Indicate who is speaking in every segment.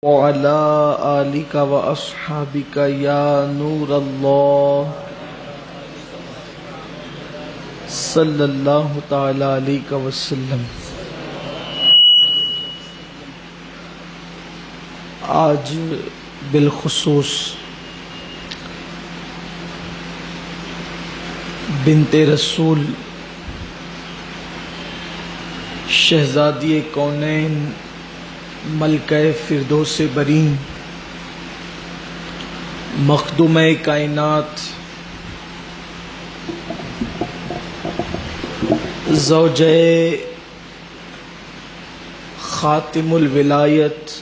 Speaker 1: وعلى آلك وأصحابك يا نور الله صلی اللہ تعالی علیہ وسلم۔ آج بالخصوص بنت رسول شہزادی کونین ملکہ فردوس برین مخدومہ کائنات زوجہ خاتم الولایت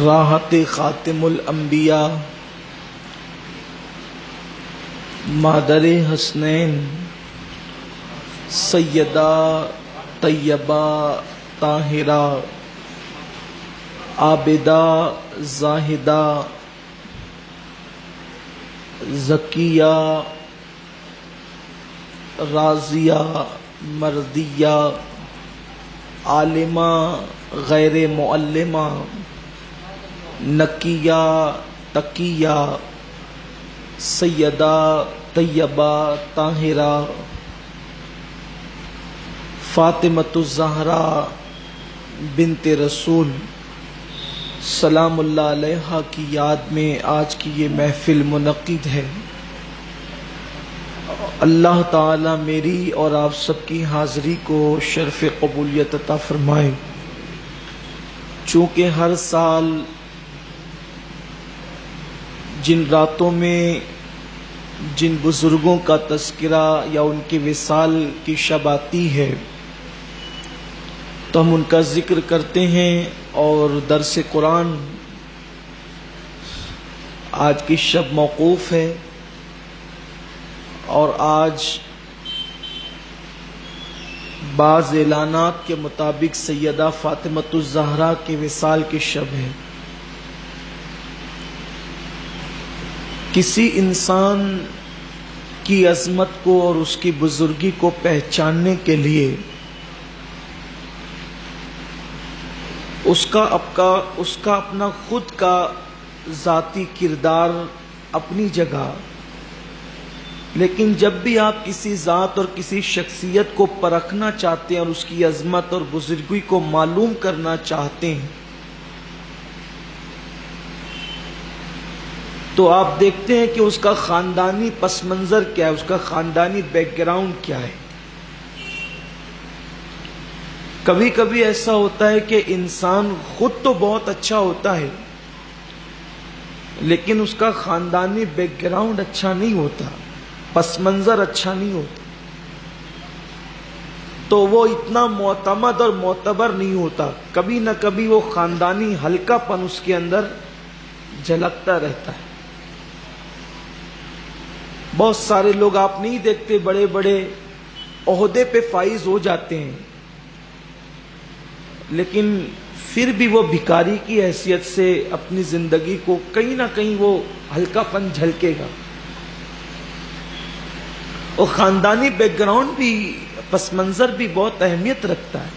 Speaker 1: راحت خاتم الانبیاء مادر حسنین سیدہ طیبہ طاہرہ عابدہ زاہدہ زکیہ راضیہ مرضیہ عالمہ غیر معلمہ نقیہ تقیہ سیدہ طیبہ طاہرہ فاطمۃ الزہرا بنت رسول سلام اللہ علیہا کی یاد میں آج کی یہ محفل منعقد ہے۔ اللہ تعالی میری اور آپ سب کی حاضری کو شرف قبولیت عطا فرمائے۔ چونکہ ہر سال جن راتوں میں جن بزرگوں کا تذکرہ یا ان کے وصال کی شب آتی ہے تو ہم ان کا ذکر کرتے ہیں، اور درس قرآن آج کی شب موقوف ہے، اور آج بعض اعلانات کے مطابق سیدہ فاطمۃ الزہرا کے وصال کی شب ہے۔ کسی انسان کی عظمت کو اور اس کی بزرگی کو پہچاننے کے لیے اس کا اپنا خود کا ذاتی کردار اپنی جگہ، لیکن جب بھی آپ کسی ذات اور کسی شخصیت کو پرکھنا چاہتے ہیں اور اس کی عظمت اور بزرگی کو معلوم کرنا چاہتے ہیں تو آپ دیکھتے ہیں کہ اس کا خاندانی پس منظر کیا ہے، اس کا خاندانی بیک گراؤنڈ کیا ہے۔ کبھی کبھی ایسا ہوتا ہے کہ انسان خود تو بہت اچھا ہوتا ہے لیکن اس کا خاندانی بیک گراؤنڈ اچھا نہیں ہوتا، پس منظر اچھا نہیں ہوتا، تو وہ اتنا معتمد اور معتبر نہیں ہوتا، کبھی نہ کبھی وہ خاندانی ہلکا پن اس کے اندر جھلکتا رہتا ہے۔ بہت سارے لوگ آپ نہیں دیکھتے بڑے بڑے عہدے پہ فائز ہو جاتے ہیں لیکن پھر بھی وہ بھکاری کی حیثیت سے اپنی زندگی کو کہیں نہ کہیں وہ ہلکا پن جھلکے گا۔ اور خاندانی بیک گراؤنڈ بھی پس منظر بھی بہت اہمیت رکھتا ہے۔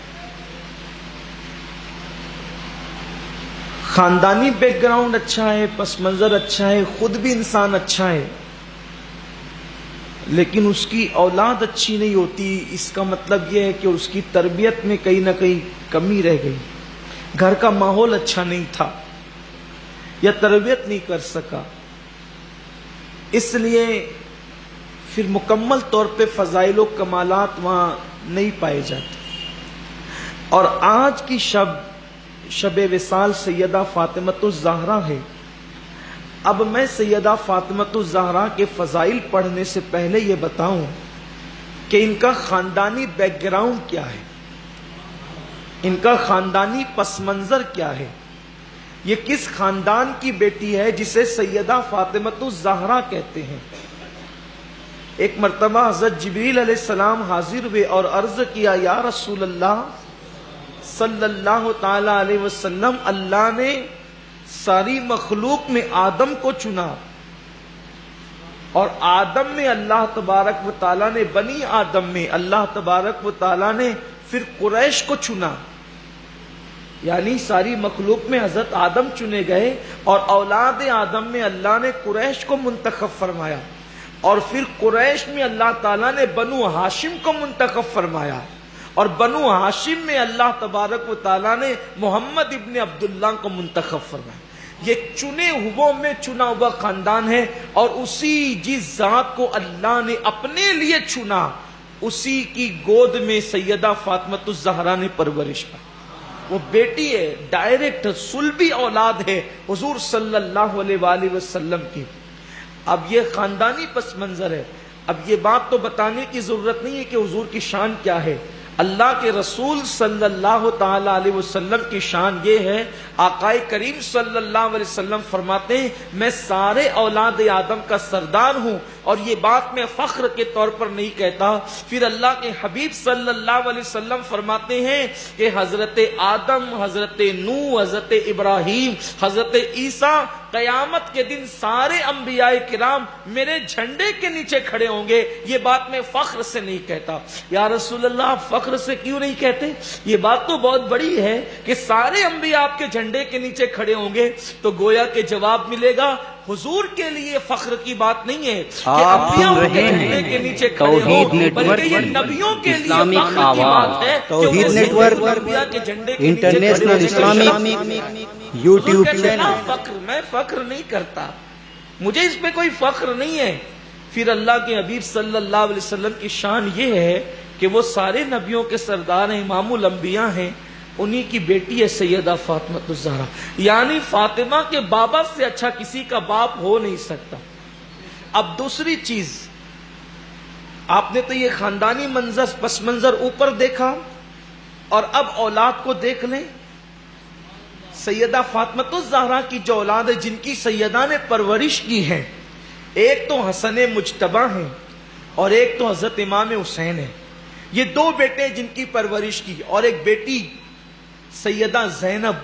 Speaker 1: خاندانی بیک گراؤنڈ اچھا ہے، پس منظر اچھا ہے، خود بھی انسان اچھا ہے لیکن اس کی اولاد اچھی نہیں ہوتی، اس کا مطلب یہ ہے کہ اس کی تربیت میں کہیں نہ کہیں کمی رہ گئی، گھر کا ماحول اچھا نہیں تھا یا تربیت نہیں کر سکا، اس لیے پھر مکمل طور پہ فضائل و کمالات وہاں نہیں پائے جاتے۔ اور آج کی شب وصال سیدہ فاطمۃ الزہرا ہے۔ اب میں سیدہ فاطمۃ الزہرا کے فضائل پڑھنے سے پہلے یہ بتاؤں کہ ان کا خاندانی بیک گراؤنڈ کیا ہے، ان کا خاندانی پس منظر کیا ہے، یہ کس خاندان کی بیٹی ہے جسے سیدہ فاطمۃ الزہرا کہتے ہیں۔ ایک مرتبہ حضرت جبریل علیہ السلام حاضر ہوئے اور عرض کیا، یا رسول اللہ صلی اللہ تعالی علیہ وسلم، اللہ نے ساری مخلوق میں آدم کو چنا اور آدم میں اللہ تبارک و تعالیٰ نے بنی آدم میں اللہ تبارک و تعالیٰ نے پھر قریش کو چنا، یعنی ساری مخلوق میں حضرت آدم چنے گئے اور اولاد آدم میں اللہ نے قریش کو منتخب فرمایا، اور پھر قریش میں اللہ تعالیٰ نے بنو ہاشم کو منتخب فرمایا، اور بنو ہاشم میں اللہ تبارک و تعالیٰ نے محمد ابن عبداللہ کو منتخب فرمایا۔ یہ چنے ہوئے میں چنا ہوا خاندان ہے، اور اسی جس ذات کو اللہ نے اپنے لیے چنا اسی کی گود میں سیدہ فاطمۃ الزہرا نے پرورش پائی۔ وہ بیٹی ہے، ڈائریکٹ صلبی اولاد ہے حضور صلی اللہ علیہ وآلہ وسلم کی۔ اب یہ خاندانی پس منظر ہے۔ اب یہ بات تو بتانے کی ضرورت نہیں ہے کہ حضور کی شان کیا ہے۔ اللہ کے رسول صلی اللہ تعالی علیہ وسلم کی شان یہ ہے، آقا کریم صلی اللہ علیہ وسلم فرماتے ہیں میں سارے اولاد آدم کا سردار ہوں، اور یہ بات میں فخر کے طور پر نہیں کہتا۔ پھر اللہ کے حبیب صلی اللہ علیہ وسلم فرماتے ہیں کہ حضرت آدم، حضرت نوح، حضرت ابراہیم، حضرت عیسیٰ قیامت کے دن سارے انبیاء کرام میرے جھنڈے کے نیچے کھڑے ہوں گے۔ یہ بات میں فخر سے نہیں کہتا۔ یا رسول اللہ فخر سے کیوں نہیں کہتے؟ یہ بات تو بہت بڑی ہے کہ سارے انبیاء آپ کے جھنڈے کے نیچے کھڑے ہوں گے، تو گویا کہ جواب ملے گا حضور کے لیے فخر کی بات نہیں ہے کہ انبیاء ان کے جھنڈے کے نیچے کھڑے ہوں، بلکہ یہ نبیوں کے لیے فخر کی بات ہے کہ وہ انبیاء کے جھنڈے کے نیچے کھڑے ہوں۔
Speaker 2: یوٹیوب چینل
Speaker 1: فخر میں فخر نہیں کرتا، مجھے اس پہ کوئی فخر نہیں ہے۔ پھر اللہ کے حبیب صلی اللہ علیہ وسلم کی شان یہ ہے کہ وہ سارے نبیوں کے سردار ہیں، امام الانبیاء ہیں، انہی کی بیٹی ہے سیدہ فاطمۃ الزہرا، یعنی فاطمہ کے بابا سے اچھا کسی کا باپ ہو نہیں سکتا۔ اب دوسری چیز، آپ نے تو یہ خاندانی منظر پس منظر اوپر دیکھا، اور اب اولاد کو دیکھ لیں۔ سیدہ فاطمۃ الزہرا کی جو اولاد ہے جن کی سیدہ نے پرورش کی ہے، ایک تو حسن مجتبی ہیں اور ایک تو حضرت امام حسین ہے۔ یہ دو بیٹے جن کی پرورش کی، اور ایک بیٹی سیدہ زینب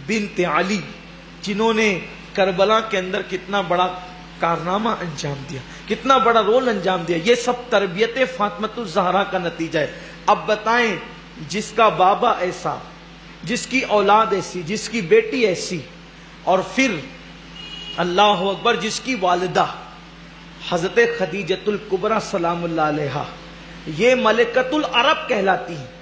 Speaker 1: بنت علی جنہوں نے کربلا کے اندر کتنا بڑا کارنامہ انجام دیا، کتنا بڑا رول انجام دیا۔ یہ سب تربیت فاطمۃ الزہرا کا نتیجہ ہے۔ اب بتائیں، جس کا بابا ایسا، جس کی اولاد ایسی، جس کی بیٹی ایسی، اور پھر اللہ اکبر جس کی والدہ حضرت خدیجۃ الکبریٰ سلام اللہ علیہا، یہ ملکۃ العرب کہلاتی ہیں۔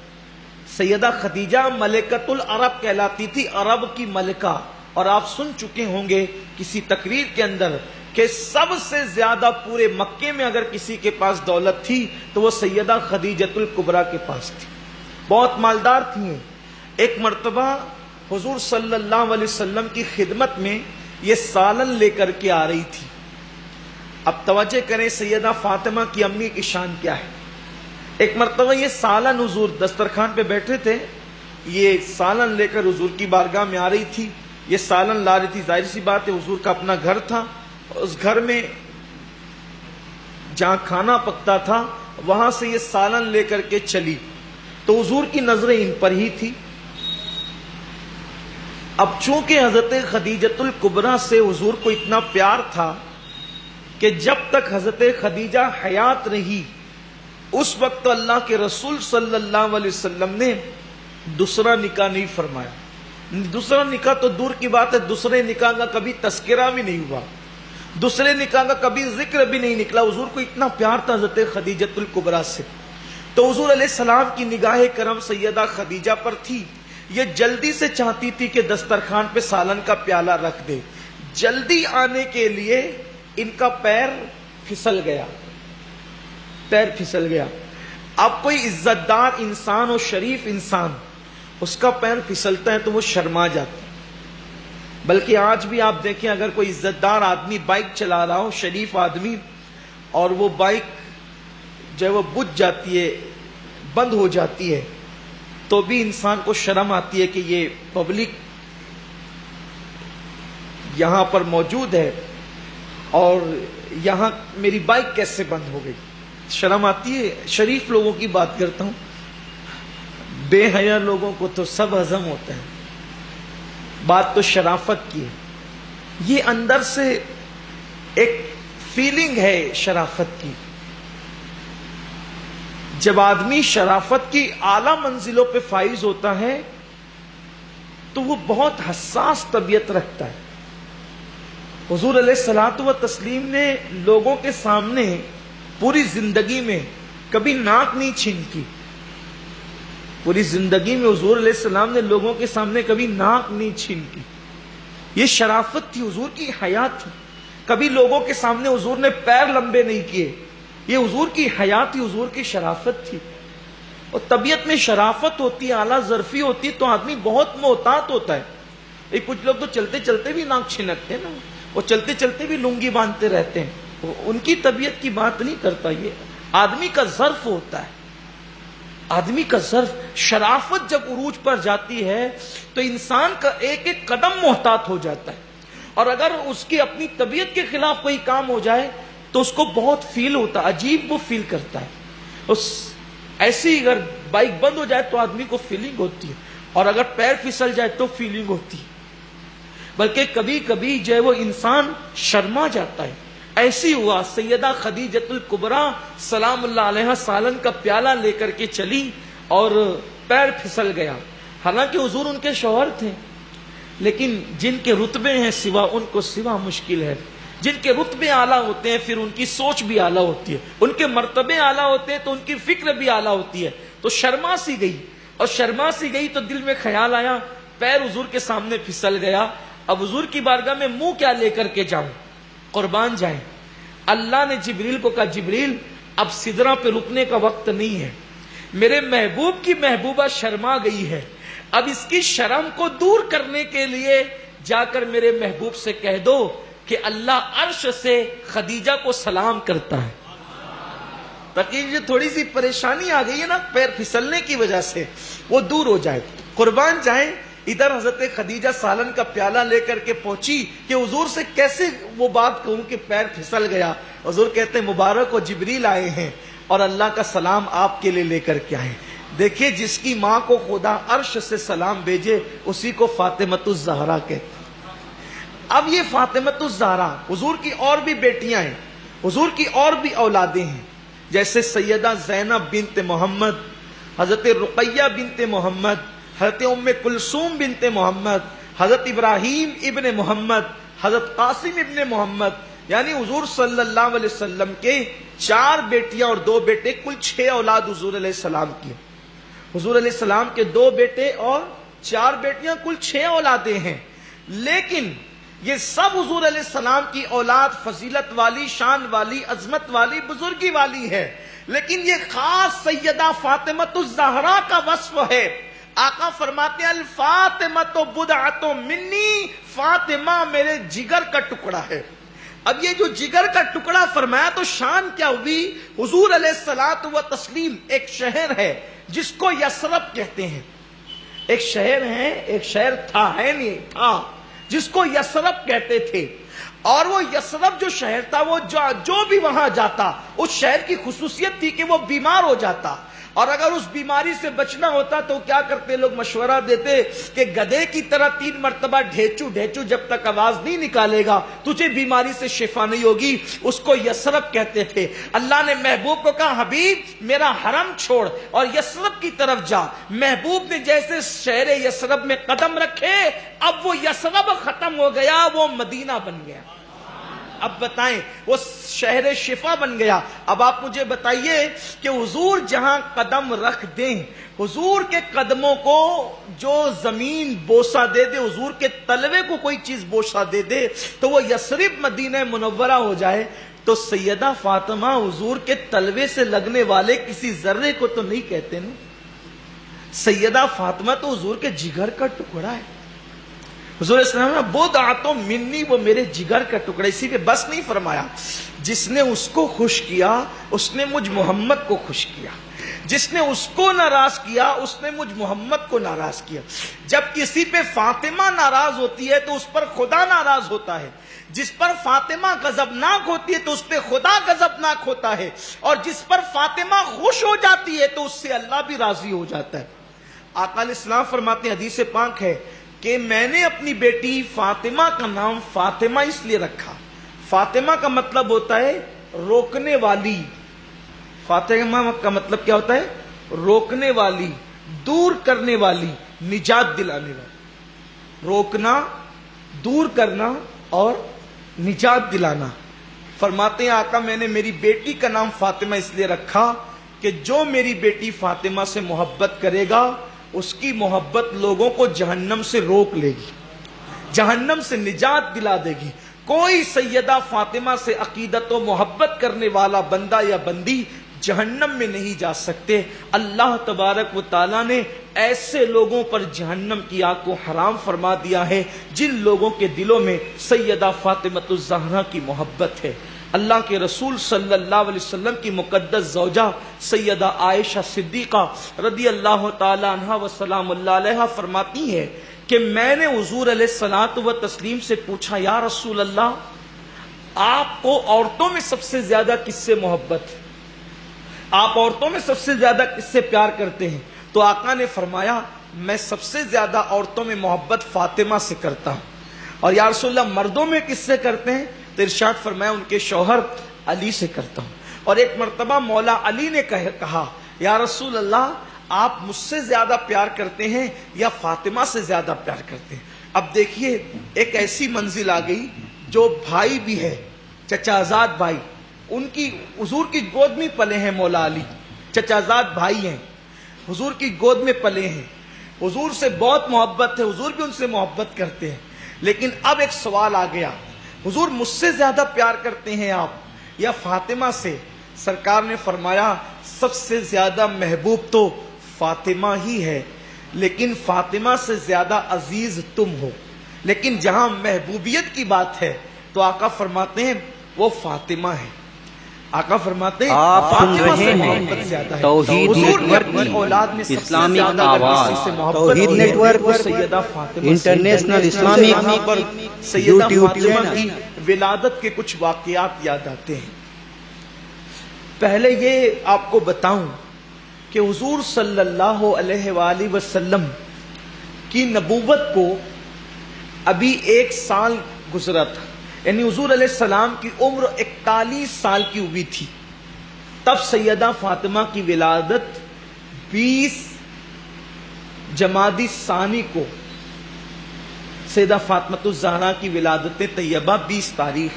Speaker 1: سیدہ خدیجہ ملکۃ العرب کہلاتی تھی، عرب کی ملکہ۔ اور آپ سن چکے ہوں گے کسی تقریر کے اندر کہ سب سے زیادہ پورے مکے میں اگر کسی کے پاس دولت تھی تو وہ سیدہ خدیجۃ الکبریٰ کے پاس تھی، بہت مالدار تھیں۔ ایک مرتبہ حضور صلی اللہ علیہ وسلم کی خدمت میں یہ سالن لے کر کے آ رہی تھی۔ اب توجہ کریں سیدہ فاطمہ کی امی کی شان کیا ہے۔ ایک مرتبہ یہ سالن حضور دسترخوان پہ بیٹھے تھے، یہ سالن لے کر حضور کی بارگاہ میں آ رہی تھی، یہ سالن لا رہی تھی۔ ظاہر سی بات ہے حضور کا اپنا گھر تھا، اس گھر میں جہاں کھانا پکتا تھا وہاں سے یہ سالن لے کر کے چلی، تو حضور کی نظریں ان پر ہی تھی۔ اب چونکہ حضرت خدیجۃ الکبریٰ سے حضور کو اتنا پیار تھا کہ جب تک حضرت خدیجہ حیات رہی اس وقت اللہ کے رسول صلی اللہ علیہ وسلم نے دوسرا نکاح نہیں فرمایا۔ دوسرا نکاح تو دور کی بات ہے، دوسرے نکاح کا کبھی تذکرہ بھی نہیں ہوا، دوسرے نکاح کا کبھی ذکر بھی نہیں نکلا۔ حضور کو اتنا پیار تھا حضرت خدیجۃ الکبریٰ سے، تو حضور علیہ السلام کی نگاہ کرم سیدہ خدیجہ پر تھی۔ یہ جلدی سے چاہتی تھی کہ دسترخوان پہ سالن کا پیالہ رکھ دے، جلدی آنے کے لیے ان کا پیر پھسل گیا، پیر پھسل گیا۔ اب کوئی عزت دار انسان اور شریف انسان اس کا پیر پھسلتا ہے تو وہ شرما جاتا ہے۔ بلکہ آج بھی آپ دیکھیں اگر کوئی عزت دار آدمی بائک چلا رہا ہو، شریف آدمی، اور وہ بائک جو ہے وہ بجھ جاتی ہے، بند ہو جاتی ہے، تو بھی انسان کو شرم آتی ہے کہ یہ پبلک یہاں پر موجود ہے اور یہاں میری بائک کیسے بند ہو گئی، شرم آتی ہے۔ شریف لوگوں کی بات کرتا ہوں، بے حیا لوگوں کو تو سب ہضم ہوتا ہے، بات تو شرافت کی ہے۔ یہ اندر سے ایک فیلنگ ہے شرافت کی۔ جب آدمی شرافت کی اعلیٰ منزلوں پہ فائز ہوتا ہے تو وہ بہت حساس طبیعت رکھتا ہے. حضور علیہ الصلوۃ والتسلیم نے لوگوں کے سامنے پوری زندگی میں کبھی ناک نہیں چھینکی. پوری زندگی میں حضور علیہ السلام نے لوگوں کے سامنے کبھی ناک نہیں چھینکی. یہ شرافت تھی، حضور کی حیات تھی. کبھی لوگوں کے سامنے حضور نے پیر لمبے نہیں کیے. یہ حضور کی حیات تھی، حضور کی شرافت تھی. اور طبیعت میں شرافت ہوتی ہے، اعلیٰ ظرفی ہوتی ہے تو آدمی بہت محتاط ہوتا ہے. کچھ لوگ تو چلتے چلتے بھی ناک چھنکتے ہیں نا، وہ چلتے چلتے بھی لنگی باندھتے رہتے ہیں. ان کی طبیعت کی بات نہیں کرتا. یہ آدمی کا ظرف ہوتا ہے، آدمی کا ظرف. شرافت جب عروج پر جاتی ہے تو انسان کا ایک ایک قدم محتاط ہو جاتا ہے. اور اگر اس کی اپنی طبیعت کے خلاف کوئی کام ہو جائے تو اس کو بہت فیل ہوتا ہے، عجیب وہ فیل کرتا ہے. ایسی اگر بائک بند ہو جائے تو آدمی کو فیلنگ ہوتی ہے، اور اگر پیر پھسل جائے تو فیلنگ ہوتی ہے. بلکہ کبھی کبھی جو ہے وہ انسان شرما جاتا ہے. ایسی ہوا سیدہ خدیجۃ الکبریٰ سلام اللہ علیہا سالن کا پیالہ لے کر کے چلی اور پیر پھسل گیا. حالانکہ حضور ان کے شوہر تھے، لیکن جن کے رتبے ہیں سوا ان کو سوا مشکل ہے. جن کے رتبے اعلیٰ ہوتے ہیں پھر ان کی سوچ بھی اعلیٰ ہوتی ہے، ان کے مرتبے اعلیٰ ہوتے ہیں تو ان کی فکر بھی اعلیٰ ہوتی ہے. تو شرما سی گئی، اور شرما سی گئی تو دل میں خیال آیا پیر حضور کے سامنے پھسل گیا. اب حضور کی بارگاہ میں منہ کیا لے کر کے جاؤں، قربان جائیں. اللہ نے جبریل کو کہا جبریل اب سدرہ پہ رکنے کا وقت نہیں ہے، میرے محبوب کی محبوبہ شرما گئی ہے. اب اس کی شرم کو دور کرنے کے لیے جا کر میرے محبوب سے کہہ دو کہ اللہ عرش سے خدیجہ کو سلام کرتا ہے. تاکہ یہ تھوڑی سی پریشانی آ گئی ہے نا پیر پھسلنے کی وجہ سے، وہ دور ہو جائے. قربان جائیں. ادھر حضرت خدیجہ سالن کا پیالہ لے کر کے پہنچی کہ حضور سے کیسے وہ بات کہوں کہ پیر پھسل گیا. حضور کہتے ہیں مبارک ہو جبریل آئے ہیں اور اللہ کا سلام آپ کے لیے لے کر کے آئے. دیکھیے جس کی ماں کو خدا عرش سے سلام بھیجے اسی کو فاطمۃ الزہرا کہتے. اب یہ فاطمۃ الزہرا حضور کی اور بھی بیٹیاں ہیں، حضور کی اور بھی اولادیں ہیں، جیسے سیدہ زینب بنت محمد، حضرت رقیہ بنت محمد، حضرت ام کلثوم بنت محمد، حضرت ابراہیم ابن محمد، حضرت قاسم ابن محمد. یعنی حضور صلی اللہ علیہ وسلم کے 4 بیٹیاں اور 2 بیٹے، کل 6 اولاد حضور علیہ السلام کی. حضور علیہ السلام کے 2 بیٹے اور 4 بیٹیاں، کل 6 اولادیں ہیں. لیکن یہ سب حضور علیہ السلام کی اولاد فضیلت والی، شان والی، عظمت والی، بزرگی والی ہے. لیکن یہ خاص سیدہ فاطمۃ الزہرا کا وصف ہے. آقا فرماتے ہیں الفاطمۃ بضعۃ منی، فاطمہ میرے جگر کا ٹکڑا ہے. اب یہ جو جگر کا ٹکڑا فرمایا تو شان کیا ہوئی. حضور علیہ الصلوۃ والتسلیم ایک شہر ہے جس کو یثرب کہتے ہیں. ایک شہر ہے، ایک شہر تھا، ہے نہیں تھا، جس کو یثرب کہتے تھے. اور وہ یثرب جو شہر تھا وہ جو بھی وہاں جاتا اس شہر کی خصوصیت تھی کہ وہ بیمار ہو جاتا. اور اگر اس بیماری سے بچنا ہوتا تو کیا کرتے لوگ، مشورہ دیتے کہ گدھے کی طرح 3 مرتبہ ڈھیچو ڈھیچو جب تک آواز نہیں نکالے گا تجھے بیماری سے شفا نہیں ہوگی. اس کو یثرب کہتے تھے. اللہ نے محبوب کو کہا حبیب میرا حرم چھوڑ اور یثرب کی طرف جا. محبوب نے جیسے شہر یثرب میں قدم رکھے اب وہ یثرب ختم ہو گیا، وہ مدینہ بن گیا. اب بتائیں وہ شہر شفا بن گیا. اب آپ مجھے بتائیے کہ حضور جہاں قدم رکھ دیں، حضور کے قدموں کو جو زمین بوسہ دے دے، حضور کے تلوے کو کوئی چیز بوسہ دے دے تو وہ یثرب مدینہ منورہ ہو جائے. تو سیدہ فاطمہ حضور کے تلوے سے لگنے والے کسی ذرے کو تو نہیں کہتے نا. سیدہ فاطمہ تو حضور کے جگر کا ٹکڑا ہے. حضور صلی اللہ علیہ وسلم بضعۃ منی، وہ میرے جگر کا ٹکڑا. اسی پہ بس نہیں فرمایا، جس نے اس کو خوش کیا اس نے مجھ محمد کو خوش کیا، جس نے اس کو ناراض کیا اس نے مجھ محمد کو ناراض کیا. جب کسی پہ فاطمہ ناراض ہوتی ہے تو اس پر خدا ناراض ہوتا ہے، جس پر فاطمہ غضبناک ہوتی ہے تو اس پہ خدا غضبناک ہوتا ہے، اور جس پر فاطمہ خوش ہو جاتی ہے تو اس سے اللہ بھی راضی ہو جاتا ہے. آقا علیہ السلام فرماتے ہیں، حدیث پاک ہے کہ میں نے اپنی بیٹی فاطمہ کا نام فاطمہ اس لیے رکھا. فاطمہ کا مطلب ہوتا ہے روکنے والی. فاطمہ کا مطلب کیا ہوتا ہے؟ روکنے والی، دور کرنے والی، نجات دلانے والی۔ روکنا، دور کرنا اور نجات دلانا۔ فرماتے ہیں آقا میں نے میری بیٹی کا نام فاطمہ اس لیے رکھا کہ جو میری بیٹی فاطمہ سے محبت کرے گا اس کی محبت لوگوں کو جہنم سے روک لے گی، جہنم سے نجات دلا دے گی۔ کوئی سیدہ فاطمہ سے عقیدت و محبت کرنے والا بندہ یا بندی جہنم میں نہیں جا سکتے۔ اللہ تبارک و تعالیٰ نے ایسے لوگوں پر جہنم کی آگ کو حرام فرما دیا ہے جن لوگوں کے دلوں میں سیدہ فاطمۃ الزہرا کی محبت ہے۔ اللہ کے رسول صلی اللہ علیہ وسلم کی مقدس زوجہ سیدہ عائشہ صدیقہ رضی اللہ تعالی عنہا و سلام اللہ علیہا فرماتی ہے کہ میں نے حضور علیہ الصلوۃ و تسلیم سے پوچھا یا رسول اللہ آپ کو عورتوں میں سب سے زیادہ کس سے محبت ہے؟ آپ عورتوں میں سب سے زیادہ کس سے پیار کرتے ہیں؟ تو آقا نے فرمایا میں سب سے زیادہ عورتوں میں محبت فاطمہ سے کرتا ہوں۔ اور یا رسول اللہ مردوں میں کس سے کرتے ہیں؟ تو ارشاد فرمایا ان کے شوہر علی سے کرتا ہوں۔ اور ایک مرتبہ مولا علی نے کہا یا رسول اللہ آپ مجھ سے زیادہ پیار کرتے ہیں یا فاطمہ سے زیادہ پیار کرتے ہیں؟ اب دیکھیے ایک ایسی منزل آ گئی جو بھائی بھی ہے، چچازاد بھائی، ان کی حضور کی گود میں پلے ہیں مولا علی، چچازاد بھائی ہیں، حضور کی گود میں پلے ہیں، حضور سے بہت محبت ہے، حضور بھی ان سے محبت کرتے ہیں۔ لیکن اب ایک سوال آ گیا حضور مجھ سے زیادہ پیار کرتے ہیں آپ یا فاطمہ سے؟ سرکار نے فرمایا سب سے زیادہ محبوب تو فاطمہ ہی ہے، لیکن فاطمہ سے زیادہ عزیز تم ہو۔ لیکن جہاں محبوبیت کی بات ہے تو آقا فرماتے ہیں وہ فاطمہ ہے۔ آقا فرماتے ہیں فاطمہ سے محبت زیادہ ہے۔
Speaker 2: توحید
Speaker 1: نیٹورک اولاد میں سب سے زیادہ
Speaker 2: آواز،
Speaker 1: سے محبت
Speaker 2: توحید نیٹورک
Speaker 1: سیدہ فاطمہ
Speaker 2: انٹرنیشنل اسلامک
Speaker 1: پر سیدہ فاطمہ کی ولادت کے کچھ واقعات یاد آتے ہیں۔ پہلے یہ آپ کو بتاؤں کہ حضور صلی اللہ علیہ وآلہ وسلم کی نبوت کو ابھی 1 سال گزرا تھا، یعنی حضور علیہ السلام کی عمر 41 سال کی ہوئی تھی تب سیدہ فاطمہ کی ولادت 20 جمادی ثانی کو سیدہ فاطمۃ الزہرا کی ولادت طیبہ 20 تاریخ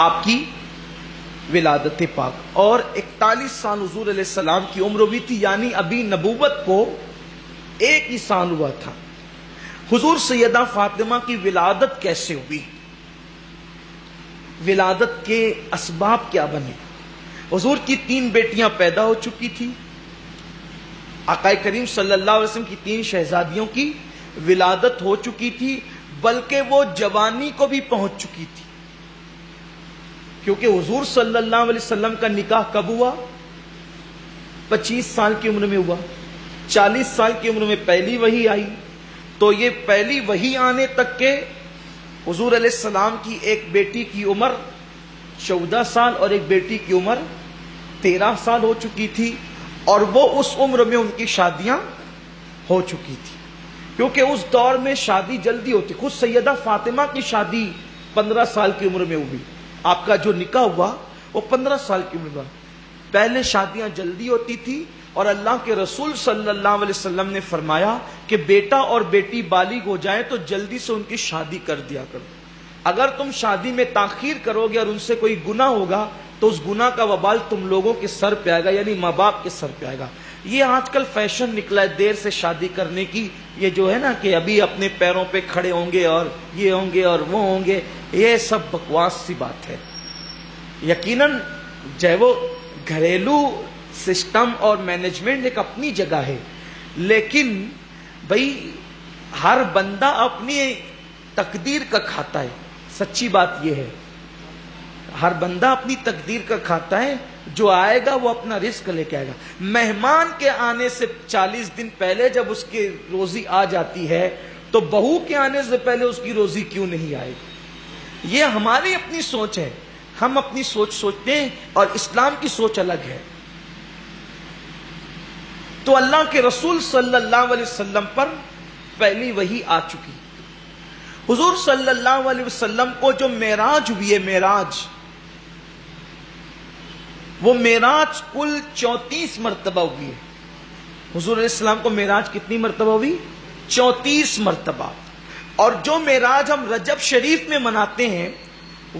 Speaker 1: آپ کی ولادت پاک، اور 41 سال حضور علیہ السلام کی عمر ہوئی تھی، یعنی ابھی نبوت کو 1 ہی سال ہوا تھا۔ حضور سیدہ فاطمہ کی ولادت کیسے ہوئی؟ ولادت کے اسباب کیا بنے؟ حضور کی 3 بیٹیاں پیدا ہو چکی تھی، آقا کریم صلی اللہ علیہ وسلم کی 3 شہزادیوں کی ولادت ہو چکی تھی، بلکہ وہ جوانی کو بھی پہنچ چکی تھی، کیونکہ حضور صلی اللہ علیہ وسلم کا نکاح کب ہوا؟ 25 سال کی عمر میں ہوا، 40 سال کی عمر میں پہلی وحی آئی، تو یہ پہلی وحی آنے تک کے حضور علیہ السلام کی ایک بیٹی کی عمر 14 سال اور ایک بیٹی کی عمر 13 سال ہو چکی تھی، اور وہ اس عمر میں ان کی شادیاں ہو چکی تھی، کیونکہ اس دور میں شادی جلدی ہوتی۔ خود سیدہ فاطمہ کی شادی 15 سال کی عمر میں ہوئی، آپ کا جو نکاح ہوا وہ 15 سال کی عمر میں ہوا۔ پہلے شادیاں جلدی ہوتی تھی، اور اللہ کے رسول صلی اللہ علیہ وسلم نے فرمایا کہ بیٹا اور بیٹی بالغ ہو جائیں تو جلدی سے ان کی شادی کر دیا کرو، اگر تم شادی میں تاخیر کرو گے اور ان سے کوئی گناہ ہوگا تو اس گناہ کا وبال تم لوگوں کے سر پہ آئے گا، یعنی ماں باپ کے سر پہ آئے گا۔ یہ آج کل فیشن نکلا ہے دیر سے شادی کرنے کی، یہ جو ہے نا کہ ابھی اپنے پیروں پہ کھڑے ہوں گے اور یہ ہوں گے اور وہ ہوں گے، یہ سب بکواس سی بات ہے۔ یقیناً چاہے وہ گھریلو سسٹم اور مینجمنٹ ایک اپنی جگہ ہے، لیکن بھائی ہر بندہ اپنی تقدیر کا کھاتا ہے، سچی بات یہ ہے، ہر بندہ اپنی تقدیر کا کھاتا ہے، جو آئے گا وہ اپنا رزق لے کے آئے گا۔ مہمان کے آنے سے 40 دن پہلے جب اس کی روزی آ جاتی ہے تو بہو کے آنے سے پہلے اس کی روزی کیوں نہیں آئے گی؟ یہ ہماری اپنی سوچ ہے، ہم اپنی سوچ سوچتے ہیں اور اسلام کی سوچ الگ ہے۔ تو اللہ کے رسول صلی اللہ علیہ وسلم پر پہلی وحی آ چکی۔ حضور صلی اللہ علیہ وسلم کو جو معراج ہوئی ہے، معراج وہ معراج کل 34 مرتبہ ہوئی ہے. حضور علیہ السلام کو معراج کتنی مرتبہ ہوئی؟ 34 مرتبہ. اور جو معراج ہم رجب شریف میں مناتے ہیں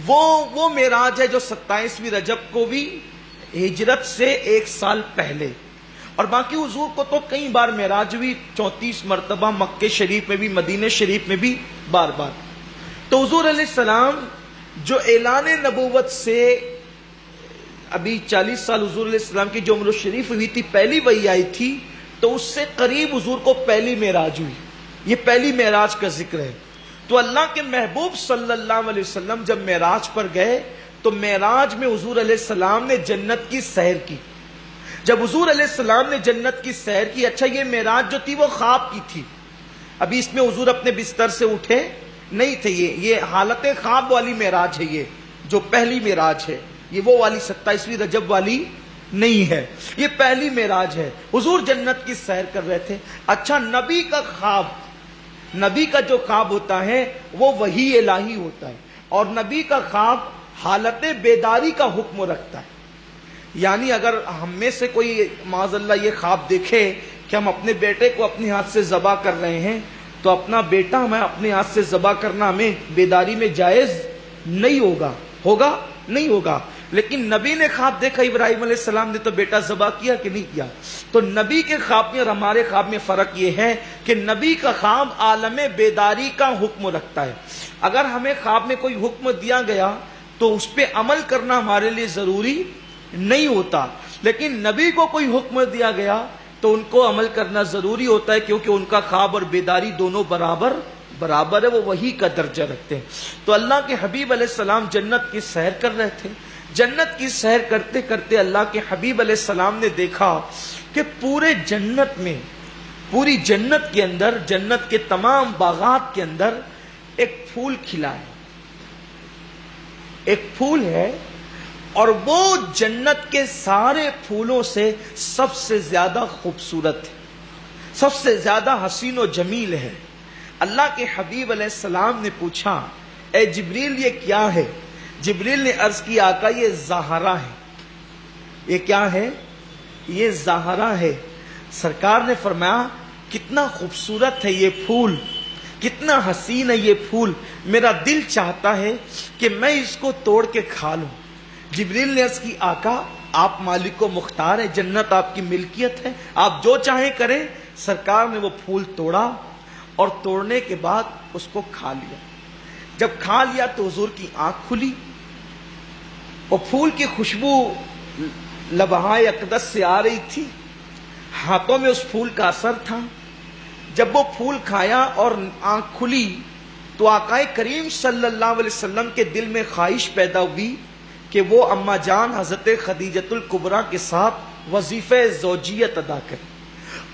Speaker 1: وہ معراج ہے جو 27ویں رجب کو بھی ہجرت سے 1 سال پہلے. اور باقی حضور کو تو کئی بار معراج ہوئی، 34 مرتبہ، مکہ شریف میں بھی، مدینہ شریف میں بھی بار بار. تو حضور علیہ السلام جو اعلان نبوت سے ابھی 40 سال حضور علیہ السلام کی جو عمر شریف ہوئی تھی، پہلی وحی آئی تھی، تو اس سے قریب حضور کو پہلی معراج ہوئی. یہ پہلی معراج کا ذکر ہے. تو اللہ کے محبوب صلی اللہ علیہ وسلم جب معراج پر گئے تو معراج میں حضور علیہ السلام نے جنت کی سیر کی. جب حضور علیہ السلام نے جنت کی سیر کی، اچھا یہ معراج جو تھی وہ خواب کی تھی. ابھی اس میں حضور اپنے بستر سے اٹھے نہیں تھے. یہ حالت خواب والی معراج ہے. یہ جو پہلی معراج ہے یہ وہ والی 27ویں رجب والی نہیں ہے، یہ پہلی معراج ہے. حضور جنت کی سیر کر رہے تھے. اچھا نبی کا خواب، نبی کا جو خواب ہوتا ہے وہ وحی الہی ہوتا ہے، اور نبی کا خواب حالت بیداری کا حکم رکھتا ہے. یعنی اگر ہم میں سے کوئی معاذ اللہ یہ خواب دیکھے کہ ہم اپنے بیٹے کو اپنے ہاتھ سے ذبح کر رہے ہیں، تو اپنا بیٹا ہمیں اپنے ہاتھ سے ذبح کرنا ہمیں بیداری میں جائز نہیں ہوگا. ہوگا؟ نہیں ہوگا. لیکن نبی نے خواب دیکھا، ابراہیم علیہ السلام نے تو بیٹا ذبح کیا کہ نہیں کیا. تو نبی کے خواب میں اور ہمارے خواب میں فرق یہ ہے کہ نبی کا خواب عالم بیداری کا حکم رکھتا ہے. اگر ہمیں خواب میں کوئی حکم دیا گیا تو اس پہ عمل کرنا ہمارے لیے ضروری نہیں ہوتا، لیکن نبی کو کوئی حکم دیا گیا تو ان کو عمل کرنا ضروری ہوتا ہے، کیونکہ ان کا خواب اور بیداری دونوں برابر ہے، وہ وحی کا درجہ رکھتے ہیں. تو اللہ کے حبیب علیہ السلام جنت کی سیر کر رہے تھے. جنت کی سیر کرتے کرتے اللہ کے حبیب علیہ السلام نے دیکھا کہ پورے جنت میں، پوری جنت کے اندر، جنت کے تمام باغات کے اندر ایک پھول کھلا ہے. ایک پھول ہے اور وہ جنت کے سارے پھولوں سے سب سے زیادہ خوبصورت ہے، سب سے زیادہ حسین و جمیل ہے. اللہ کے حبیب علیہ السلام نے پوچھا اے جبریل یہ کیا ہے؟ جبریل نے عرض کی آقا یہ زہرہ ہے. یہ کیا ہے؟ یہ زہرہ ہے. سرکار نے فرمایا کتنا خوبصورت ہے یہ پھول، کتنا حسین ہے یہ پھول، میرا دل چاہتا ہے کہ میں اس کو توڑ کے کھا لوں. جبریل نے عرض کی آقا آپ مالک و مختار ہیں، جنت آپ کی ملکیت ہے، آپ جو چاہیں کریں. سرکار نے وہ پھول توڑا اور توڑنے کے بعد اس کو کھا لیا. جب کھا لیا تو حضور کی آنکھ کھلی، اور پھول کی خوشبو لبہائے اقدس سے آ رہی تھی، ہاتھوں میں اس پھول کا اثر تھا. جب وہ پھول کھایا اور آنکھ کھلی تو آقا کریم صلی اللہ علیہ وسلم کے دل میں خواہش پیدا ہوئی کہ وہ اما جان حضرت خدیجۃ الکبریٰ کے ساتھ وظیفہ زوجیت ادا کریں.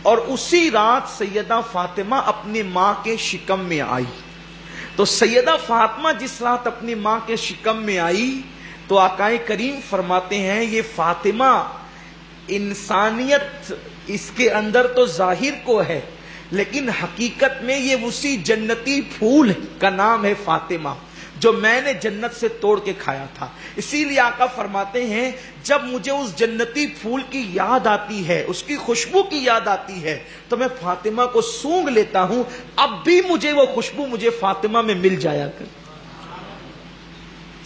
Speaker 1: اور اسی رات سیدہ فاطمہ اپنی ماں کے شکم میں آئی. تو سیدہ فاطمہ جس رات اپنی ماں کے شکم میں آئی تو آقا کریم فرماتے ہیں یہ فاطمہ انسانیت اس کے اندر تو ظاہر کو ہے، لیکن حقیقت میں یہ اسی جنتی پھول کا نام ہے فاطمہ جو میں نے جنت سے توڑ کے کھایا تھا. اسی لیے آقا فرماتے ہیں جب مجھے اس جنتی پھول کی یاد آتی ہے، اس کی خوشبو کی یاد آتی ہے تو میں فاطمہ کو سونگھ لیتا ہوں. اب بھی مجھے وہ خوشبو مجھے فاطمہ میں مل جایا کر.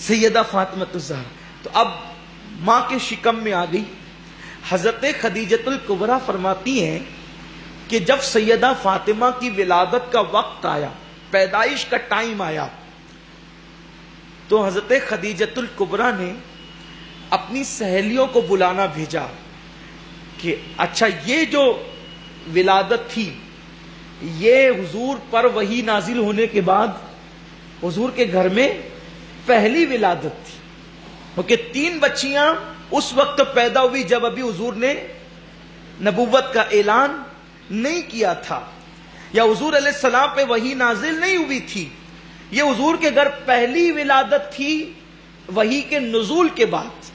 Speaker 1: سیدہ فاطمہ الزہرا تو اب ماں کے شکم میں آ گئی. حضرت خدیجۃ الکبریٰ فرماتی ہیں کہ جب سیدہ فاطمہ کی ولادت کا وقت آیا، پیدائش کا ٹائم آیا، تو حضرت خدیجۃ الکبریٰ نے اپنی سہیلیوں کو بلانا بھیجا کہ اچھا یہ جو ولادت تھی یہ حضور پر وحی نازل ہونے کے بعد حضور کے گھر میں پہلی ولادت تھی، کیونکہ 3 بچیاں اس وقت پیدا ہوئی جب ابھی حضور نے نبوت کا اعلان نہیں کیا تھا، یا حضور علیہ السلام پہ وحی نازل نہیں ہوئی تھی. یہ حضور کے گھر پہلی ولادت تھی وحی کے نزول کے بعد.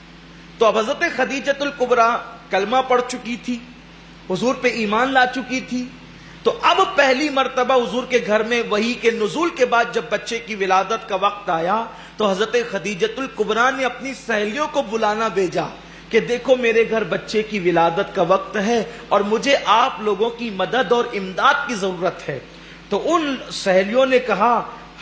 Speaker 1: تو اب حضرت خدیجۃ الکبریٰ کلمہ پڑھ چکی تھی، حضور پہ ایمان لا چکی تھی. تو اب پہلی مرتبہ حضور کے گھر میں وحی کے نزول کے بعد جب بچے کی ولادت کا وقت آیا تو حضرت خدیجۃ الکبریٰ نے اپنی سہیلیوں کو بلانا بھیجا کہ دیکھو میرے گھر بچے کی ولادت کا وقت ہے اور مجھے آپ لوگوں کی مدد اور امداد کی ضرورت ہے. تو ان سہیلیوں نے کہا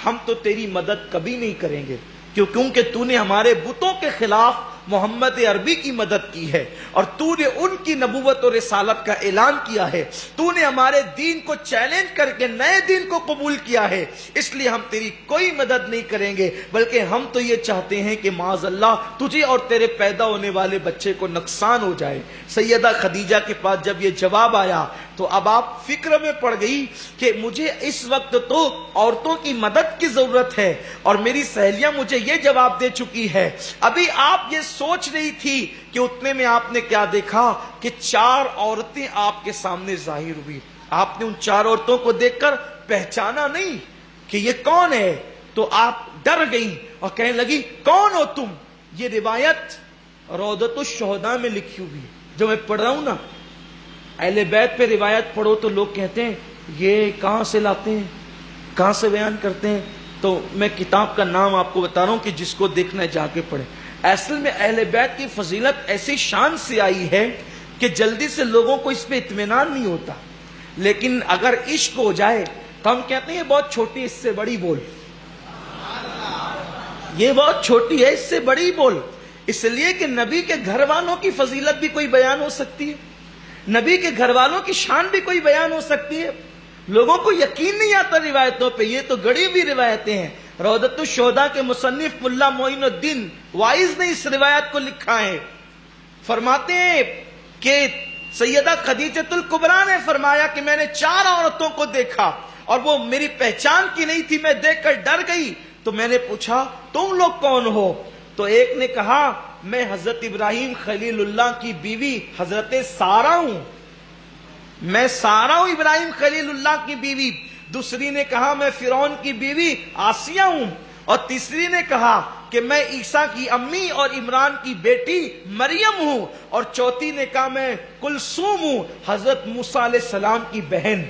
Speaker 1: ہم تو تیری مدد کبھی نہیں کریں گے کیونکہ تو نے ہمارے بتوں کے خلاف محمد عربی کی مدد کی ہے اور تو نے ان کی نبوت اور رسالت کا اعلان کیا ہے, تو نے ہمارے دین کو چیلنج کر کے نئے دین کو قبول کیا ہے, اس لیے ہم تیری کوئی مدد نہیں کریں گے, بلکہ ہم تو یہ چاہتے ہیں کہ معاذ اللہ تجھے اور تیرے پیدا ہونے والے بچے کو نقصان ہو جائے. سیدہ خدیجہ کے پاس جب یہ جواب آیا تو اب آپ فکر میں پڑ گئی کہ مجھے اس وقت تو عورتوں کی مدد کی ضرورت ہے اور میری سہیلیاں مجھے یہ جواب دے چکی ہے. ابھی آپ یہ سوچ رہی تھی کہ اتنے میں آپ نے کیا دیکھا کہ 4 عورتیں آپ کے سامنے ظاہر ہوئی. آپ نے ان 4 عورتوں کو دیکھ کر پہچانا نہیں کہ یہ کون ہے, تو آپ ڈر گئی اور کہنے لگی کون ہو تم؟ یہ روایت روضۃ الشہداء میں لکھی ہوئی جو میں پڑھ رہا ہوں نا. اہل بیت پہ روایت پڑھو تو لوگ کہتے ہیں یہ کہاں سے لاتے ہیں, کہاں سے بیان کرتے ہیں. تو میں کتاب کا نام آپ کو بتا رہا ہوں کہ جس کو دیکھنا ہے جا کے پڑھے. اصل میں اہل بیت کی فضیلت ایسی شان سے آئی ہے کہ جلدی سے لوگوں کو اس پہ اطمینان نہیں ہوتا, لیکن اگر عشق ہو جائے تو ہم کہتے ہیں یہ بہت چھوٹی, اس سے بڑی بول, یہ بہت چھوٹی ہے اس سے بڑی بول. اس لیے کہ نبی کے گھر والوں کی فضیلت بھی کوئی بیان ہو سکتی ہے, نبی کے گھر والوں کی شان بھی کوئی بیان ہو سکتی ہے. لوگوں کو یقین نہیں آتا روایتوں پہ, یہ تو گڑی ہوئی روایتیں ہیں. روضۃ الشہداء کے مصنف ملا معین الدین وائز نے اس روایت کو لکھا ہے. فرماتے ہیں کہ سیدہ خدیجۃ الکبریٰ نے فرمایا کہ میں نے 4 عورتوں کو دیکھا اور وہ میری پہچان کی نہیں تھی, میں دیکھ کر ڈر گئی. تو میں نے پوچھا تم لوگ کون ہو؟ تو ایک نے کہا میں حضرت ابراہیم خلیل اللہ کی بیوی حضرت سارہ ہوں, میں سارہ ہوں ابراہیم خلیل اللہ کی بیوی. دوسری نے کہا میں فرعون کی بیوی آسیہ ہوں, اور تیسری نے کہا کہ میں عیسیٰ کی امی اور عمران کی بیٹی مریم ہوں, اور چوتھی نے کہا میں کلثوم ہوں, حضرت موسیٰ علیہ السلام کی بہن.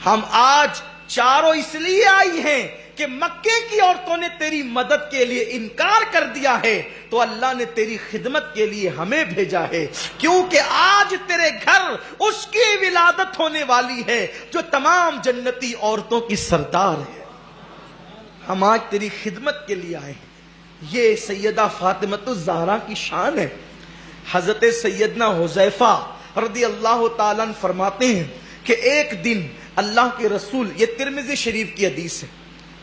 Speaker 1: ہم آج چاروں اس لیے آئی ہیں کہ مکے کی عورتوں نے تیری مدد کے لیے انکار کر دیا ہے تو اللہ نے تیری خدمت کے لیے ہمیں بھیجا ہے, کیونکہ آج تیرے گھر اس کی ولادت ہونے والی ہے جو تمام جنتی عورتوں کی سردار ہے. ہم آج تیری خدمت کے لیے آئے ہیں. یہ سیدہ فاطمۃ الزہرا کی شان ہے. حضرت سیدنا حذیفہ رضی اللہ تعالیٰ عنہ فرماتے ہیں کہ ایک دن اللہ کے رسول, یہ ترمذی شریف کی حدیث ہے,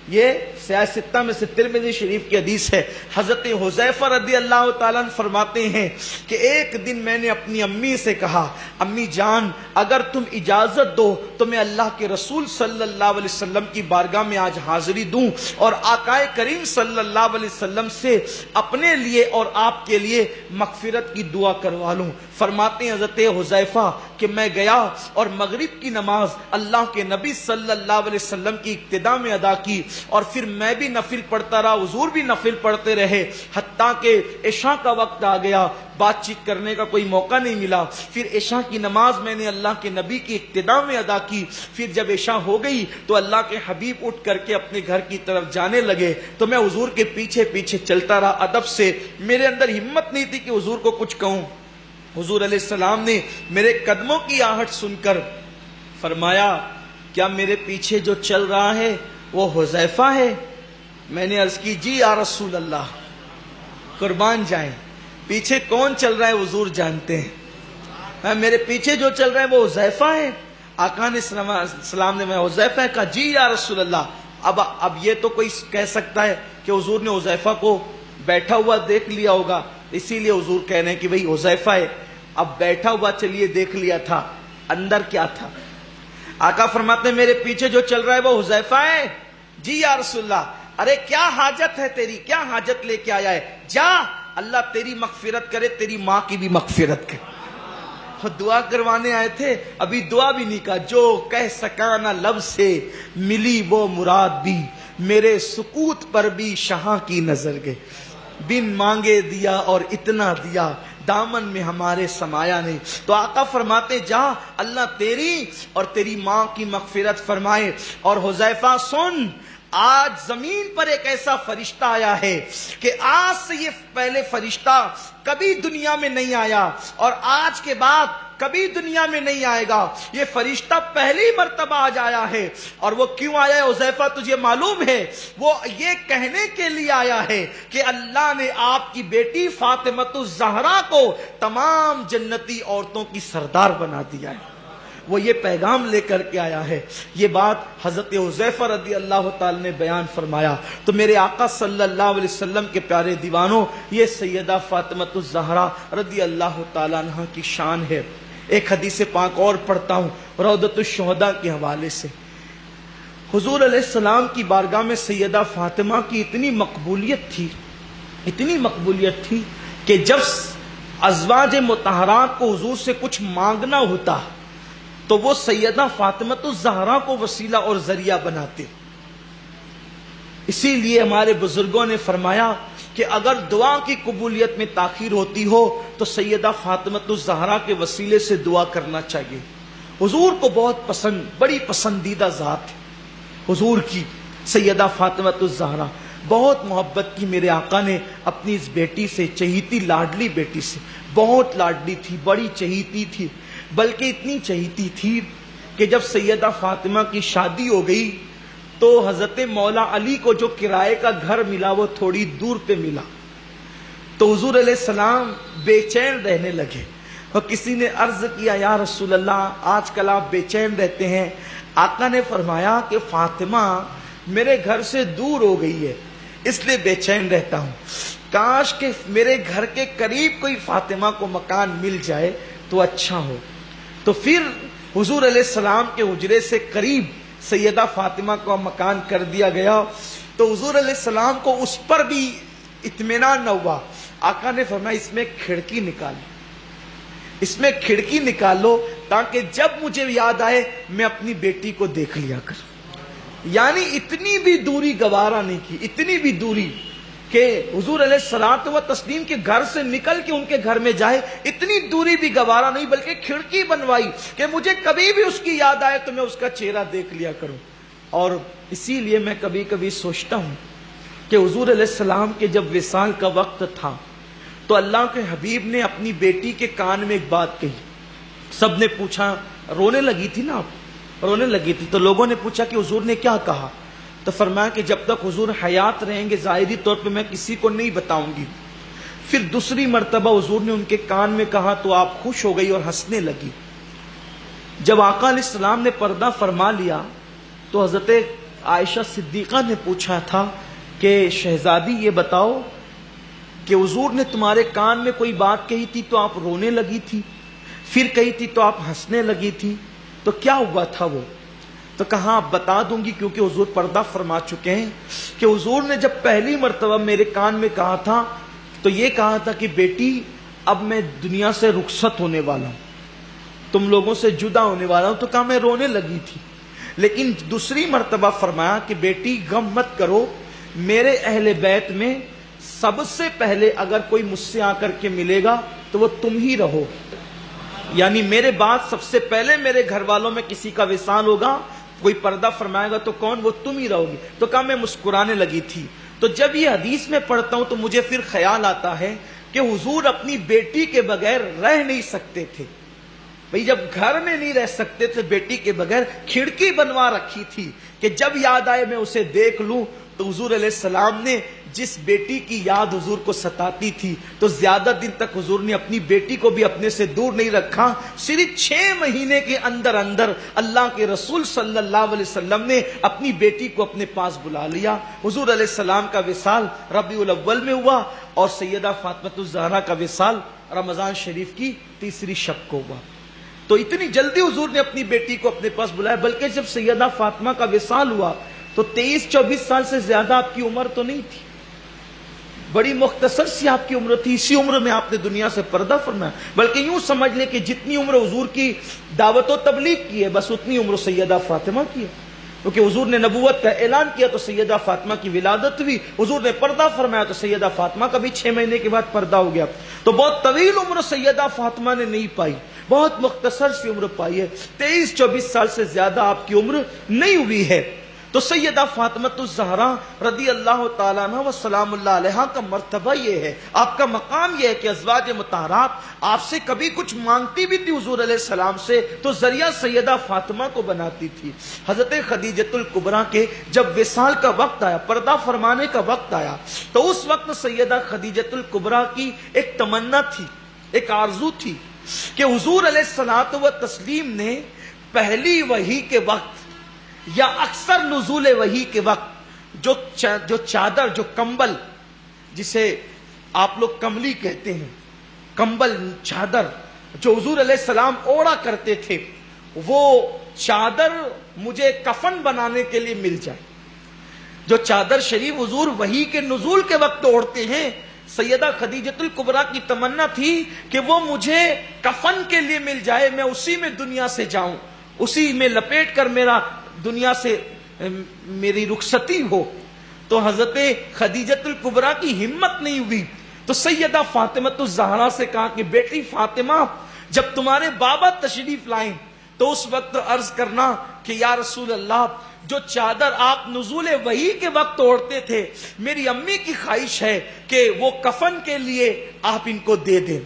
Speaker 1: یہ سیاہ ستہ میں سے ترمذی شریف کی حدیث ہے. حضرت حذیفہ رضی اللہ تعالیٰ عنہ فرماتے ہیں کہ ایک دن میں نے اپنی امی سے کہا امی جان اگر تم اجازت دو تو میں اللہ کے رسول صلی اللہ علیہ وسلم کی بارگاہ میں آج حاضری دوں اور آقائے کریم صلی اللہ علیہ وسلم سے اپنے لیے اور آپ کے لیے مغفرت کی دعا کروا لوں. فرماتے ہیں حضرت حذیفہ کہ میں گیا اور مغرب کی نماز اللہ کے نبی صلی اللہ علیہ وسلم کی اقتداء میں ادا کی, اور پھر میں بھی نفل پڑھتا رہا, حضور بھی نفل پڑھتے رہے, حتیٰ کہ عشاء کا وقت آ گیا, بات چیت کرنے کا کوئی موقع نہیں ملا. پھر عشاء کی نماز میں نے اللہ کے نبی کی اقتداء میں ادا کی. پھر جب عشاء ہو گئی تو اللہ کے حبیب اٹھ کر کے اپنے گھر کی طرف جانے لگے تو میں حضور کے پیچھے پیچھے چلتا رہا ادب سے. میرے اندر ہمت نہیں تھی کہ حضور کو کچھ کہوں. حضور علیہ السلام نے میرے قدموں کی آہٹ سن کر فرمایا کیا میرے پیچھے جو چل رہا ہے وہ حذیفہ ہے؟ میں نے عرض کی جی یا رسول اللہ, قربان جائیں, پیچھے کون چل رہا ہے حضور جانتے ہیں, میرے پیچھے جو چل رہا ہے وہ حذیفہ ہے. آقا نے السلام نے میں حذیفہ کہا جی یا رسول اللہ. اب یہ تو کوئی کہہ سکتا ہے کہ حضور نے حذیفہ کو بیٹھا ہوا دیکھ لیا ہوگا, اسی لیے حضور کہہ رہے ہیں کہ بھئی حذیفہ ہے. اب بیٹھا ہوا چلیے دیکھ لیا تھا, اندر کیا تھا؟ آقا فرماتے ہیں میرے پیچھے جو چل رہا ہے وہ حذیفہ ہے. جی یا رسول اللہ. ارے کیا حاجت ہے تیری, کیا حاجت لے کے آیا ہے؟ جا, اللہ تیری مغفرت کرے, تیری ماں کی بھی مغفرت کرے. دعا کروانے آئے تھے, ابھی دعا بھی نہیں کہا. جو کہہ سکا نہ لب سے ملی وہ مراد بھی, میرے سکوت پر بھی شاہ کی نظر گئے. بن مانگے دیا اور اتنا دیا, دامن میں ہمارے سمایا نہیں. تو آقا فرماتے جا, اللہ تیری اور تیری ماں کی مغفرت فرمائے. اور حذیفہ سن, آج زمین پر ایک ایسا فرشتہ آیا ہے کہ آج سے یہ پہلے فرشتہ کبھی دنیا میں نہیں آیا اور آج کے بعد کبھی دنیا میں نہیں آئے گا. یہ فرشتہ پہلی مرتبہ آج آیا ہے. اور وہ کیوں آیا ہے حذیفہ تجھے معلوم ہے؟ وہ یہ کہنے کے لیے آیا ہے کہ اللہ نے آپ کی بیٹی فاطمۃ الزہرا کو تمام جنتی عورتوں کی سردار بنا دیا ہے. وہ یہ پیغام لے کر کے آیا ہے. یہ بات حضرت حذیفہ رضی اللہ تعالی نے بیان فرمایا تو میرے آقا صلی اللہ علیہ وسلم کے پیارے دیوانوں، یہ سیدہ فاطمۃ الزہرا رضی اللہ تعالی عنہ کی شان ہے. ایک حدیث پاک اور پڑھتا ہوں روضۃ الشہداء کے حوالے سے. حضور علیہ السلام کی بارگاہ میں سیدہ فاطمہ کی اتنی مقبولیت تھی کہ جب ازواج مطہرات کو حضور سے کچھ مانگنا ہوتا تو وہ سیدہ فاطمۃ الزہرا کو وسیلہ اور ذریعہ بناتے. اسی لیے ہمارے بزرگوں نے فرمایا کہ اگر دعا کی قبولیت میں تاخیر ہوتی ہو تو سیدہ فاطمۃ الزہرا کے وسیلے سے دعا کرنا چاہیے. حضور کو بہت پسند، بڑی پسندیدہ ذات حضور کی سیدہ فاطمۃ الزہرا. بہت محبت کی میرے آقا نے اپنی اس بیٹی سے، چہیتی لاڈلی بیٹی سے. بہت لاڈلی تھی، بڑی چہیتی تھی، بلکہ اتنی چہیتی تھی کہ جب سیدہ فاطمہ کی شادی ہو گئی تو حضرت مولا علی کو جو کرائے کا گھر ملا وہ تھوڑی دور پہ ملا. تو حضور علیہ السلام بے چین رہنے لگے اور کسی نے عرض کیا یا رسول اللہ آج کل آپ بے چین رہتے ہیں. آقا نے فرمایا کہ فاطمہ میرے گھر سے دور ہو گئی ہے اس لیے بے چین رہتا ہوں. کاش کہ میرے گھر کے قریب کوئی فاطمہ کو مکان مل جائے تو اچھا ہو. تو پھر حضور علیہ السلام کے حجرے سے قریب سیدہ فاطمہ کو مکان کر دیا گیا. تو حضور علیہ السلام کو اس پر بھی اطمینان نہ ہوا. آقا نے فرمایا اس میں کھڑکی نکالو، اس میں کھڑکی نکالو تاکہ جب مجھے یاد آئے میں اپنی بیٹی کو دیکھ لیا کروں. یعنی اتنی بھی دوری گوارا نہیں کی، اتنی بھی دوری کہ حضور علیہ الصلوۃ والتسلیم کے گھر سے نکل کے ان کے گھر میں جائے، اتنی دوری بھی گوارا نہیں، بلکہ کھڑکی بنوائی کہ مجھے کبھی بھی اس کی یاد آئے تو میں اس کا چہرہ دیکھ لیا کروں. اور اسی لیے میں کبھی کبھی سوچتا ہوں کہ حضور علیہ السلام کے جب وصال کا وقت تھا تو اللہ کے حبیب نے اپنی بیٹی کے کان میں ایک بات کہی. سب نے پوچھا، رونے لگی تھی نا آپ، رونے لگی تھی تو لوگوں نے پوچھا کہ حضور نے کیا کہا؟ تو فرمایا کہ جب تک حضور حیات رہیں گے ظاہری طور پہ میں کسی کو نہیں بتاؤں گی. پھر دوسری مرتبہ حضور نے ان کے کان میں کہا تو آپ خوش ہو گئی اور ہنسنے لگی. جب آقا علیہ السلام نے پردہ فرما لیا تو حضرت عائشہ صدیقہ نے پوچھا تھا کہ شہزادی یہ بتاؤ کہ حضور نے تمہارے کان میں کوئی بات کہی تھی تو آپ رونے لگی تھی، پھر کہی تھی تو آپ ہنسنے لگی تھی، تو کیا ہوا تھا وہ؟ تو کہا آپ بتا دوں گی کیونکہ حضور پردہ فرما چکے ہیں کہ حضور نے جب پہلی مرتبہ میرے کان میں کہا تھا تو یہ کہا تھا کہ بیٹی اب میں دنیا سے رخصت ہونے والا ہوں، تم لوگوں سے جدا ہونے والا ہوں. تو کہا میں رونے لگی تھی. لیکن دوسری مرتبہ فرمایا کہ بیٹی غم مت کرو، میرے اہل بیت میں سب سے پہلے اگر کوئی مجھ سے آ کر کے ملے گا تو وہ تم ہی رہو. یعنی میرے بعد سب سے پہلے میرے گھر والوں میں کسی کا وصال ہوگا، کوئی پردہ فرمائے گا تو کون؟ وہ تم ہی رہو گی. تو کہا میں مسکرانے لگی تھی. تو جب یہ حدیث میں پڑھتا ہوں تو مجھے پھر خیال آتا ہے کہ حضور اپنی بیٹی کے بغیر رہ نہیں سکتے تھے. بھئی جب گھر میں نہیں رہ سکتے تھے بیٹی کے بغیر، کھڑکی بنوا رکھی تھی کہ جب یاد آئے میں اسے دیکھ لوں. تو حضور علیہ السلام نے جس بیٹی کی یاد حضور کو ستاتی تھی تو زیادہ دن تک حضور نے اپنی بیٹی کو بھی اپنے سے دور نہیں رکھا. صرف 6 مہینے کے اندر اندر اللہ کے رسول صلی اللہ علیہ وسلم نے اپنی بیٹی کو اپنے پاس بلا لیا. حضور علیہ السلام کا وصال ربیع الاول میں ہوا اور سیدہ فاطمۃ الزہرا کا وصال رمضان شریف کی 3 شب کو ہوا. تو اتنی جلدی حضور نے اپنی بیٹی کو اپنے پاس بلایا. بلکہ جب سیدہ فاطمہ کا وصال ہوا تو 23-24 سال سے زیادہ آپ کی عمر تو نہیں تھی، بڑی مختصر سی آپ کی عمر تھی. اسی عمر میں آپ نے دنیا سے پردہ فرمایا. بلکہ یوں سمجھ لے کہ جتنی عمر حضور کی دعوت و تبلیغ کی ہے بس اتنی عمر سیدہ فاطمہ کی ہے. کیونکہ حضور نے نبوت کا اعلان کیا تو سیدہ فاطمہ کی ولادت ہوئی. حضور نے پردہ فرمایا تو سیدہ فاطمہ کا بھی 6 مہینے کے بعد پردہ ہو گیا. تو بہت طویل عمر سیدہ فاطمہ نے نہیں پائی، بہت مختصر سی عمر پائی ہے. 23-24 سال سے زیادہ آپ کی عمر نہیں ہوئی ہے. تو سیدہ فاطمہ الزہرا رضی اللہ تعالیٰ عنہ و سلام اللہ علیہا کا مرتبہ یہ ہے، آپ کا مقام یہ ہے کہ ازواج مطہرات آپ سے کبھی کچھ مانگتی بھی تھی حضور علیہ السلام سے تو ذریعہ سیدہ فاطمہ کو بناتی تھی۔ حضرت خدیجۃ الکبریٰ کے جب وصال کا وقت آیا، پردہ فرمانے کا وقت آیا، تو اس وقت سیدہ خدیجۃ الکبریٰ کی ایک تمنا تھی، ایک آرزو تھی کہ حضور علیہ الصلوۃ والتسلیم نے پہلی وحی کے وقت یا اکثر نزول وحی کے وقت جو چادر، جو کمبل، جسے آپ لوگ کملی کہتے ہیں، کمبل، چادر جو حضور علیہ السلام اوڑا کرتے تھے، وہ چادر مجھے کفن بنانے کے لیے مل جائے۔ جو چادر شریف حضور وحی کے نزول کے وقت اوڑھتے ہیں، سیدہ خدیجۃ الکبریٰ کی تمنا تھی کہ وہ مجھے کفن کے لیے مل جائے، میں اسی میں دنیا سے جاؤں، اسی میں لپیٹ کر میرا دنیا سے میری رخصتی ہو۔ تو حضرت خدیجۃ الکبریٰ کی ہمت نہیں ہوئی، تو سیدہ فاطمہ الزہرا سے کہا کہ بیٹی فاطمہ، جب تمہارے بابا تشریف لائیں تو اس وقت عرض کرنا کہ یا رسول اللہ، جو چادر آپ نزول وحی کے وقت اوڑھتے تھے، میری امی کی خواہش ہے کہ وہ کفن کے لیے آپ ان کو دے دیں۔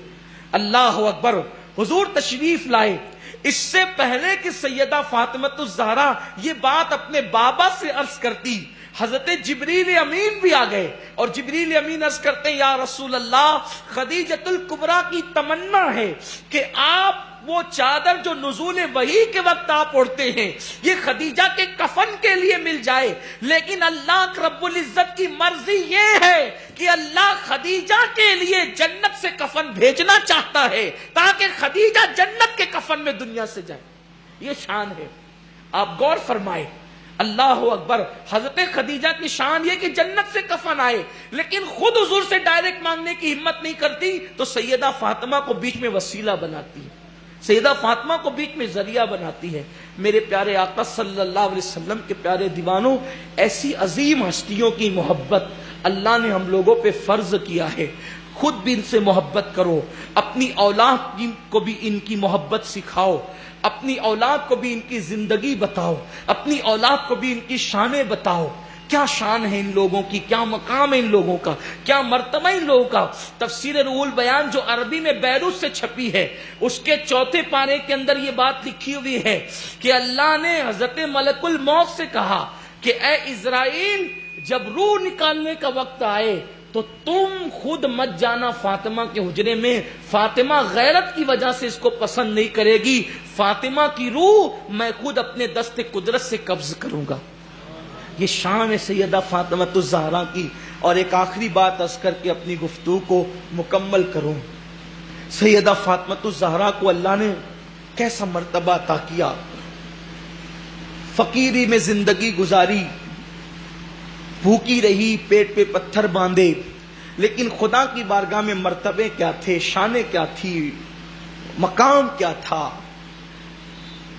Speaker 1: اللہ اکبر، حضور تشریف لائے۔ اس سے پہلے کہ سیدہ فاطمہ الزہرا یہ بات اپنے بابا سے عرض کرتی، حضرت جبریل امین بھی آ گئے، اور جبریل امین عرض کرتے ہیں یا رسول اللہ، خدیجۃ الکبریٰ کی تمنا ہے کہ آپ وہ چادر جو نزول وحی کے وقت آپ اوڑھتے ہیں، یہ خدیجہ کے کفن کے لیے مل جائے، لیکن اللہ رب العزت کی مرضی یہ ہے کہ اللہ خدیجہ کے لیے جنت سے کفن بھیجنا چاہتا ہے تاکہ خدیجہ جنت کے کفن میں دنیا سے جائے۔ یہ شان ہے، آپ غور فرمائے، اللہ اکبر۔ حضرت خدیجہ کی شان یہ کہ جنت سے کفن آئے، لیکن خود حضور سے ڈائریکٹ مانگنے کی ہمت نہیں کرتی، تو سیدہ فاطمہ کو بیچ میں وسیلہ بناتی ہے، سیدہ فاطمہ کو بیچ میں ذریعہ بناتی ہے۔ میرے پیارے آقا صلی اللہ علیہ وسلم کے پیارے دیوانوں، ایسی عظیم ہستیوں کی محبت اللہ نے ہم لوگوں پہ فرض کیا ہے، خود بھی ان سے محبت کرو، اپنی اولاد کو بھی ان کی محبت سکھاؤ، اپنی اولاد کو بھی ان کی زندگی بتاؤ، اپنی اولاد کو بھی ان کی شانیں بتاؤ۔ کیا شان ہے ان لوگوں کی، کیا مقام ہے ان لوگوں کا، کیا مرتبہ ان لوگوں کا۔ تفسیر روح البیان جو عربی میں بیروت سے چھپی ہے، اس کے 4 پارے کے اندر یہ بات لکھی ہوئی ہے کہ اللہ نے حضرت ملک الموت سے کہا کہ اے اسرائیل، جب روح نکالنے کا وقت آئے تو تم خود مت جانا فاطمہ کے حجرے میں، فاطمہ غیرت کی وجہ سے اس کو پسند نہیں کرے گی، فاطمہ کی روح میں خود اپنے دست قدرت سے قبض کروں گا۔ یہ شان ہے سیدہ فاطمہ الزہرا کی۔ اور ایک آخری بات عرض کر کے اپنی گفتگو کو مکمل کروں۔ سیدہ فاطمہ الزہرا کو اللہ نے کیسا مرتبہ عطا کیا، فقیری میں زندگی گزاری، بھوکی رہی، پیٹ پہ پتھر باندھے، لیکن خدا کی بارگاہ میں مرتبے کیا تھے، شانیں کیا تھی، مقام کیا تھا۔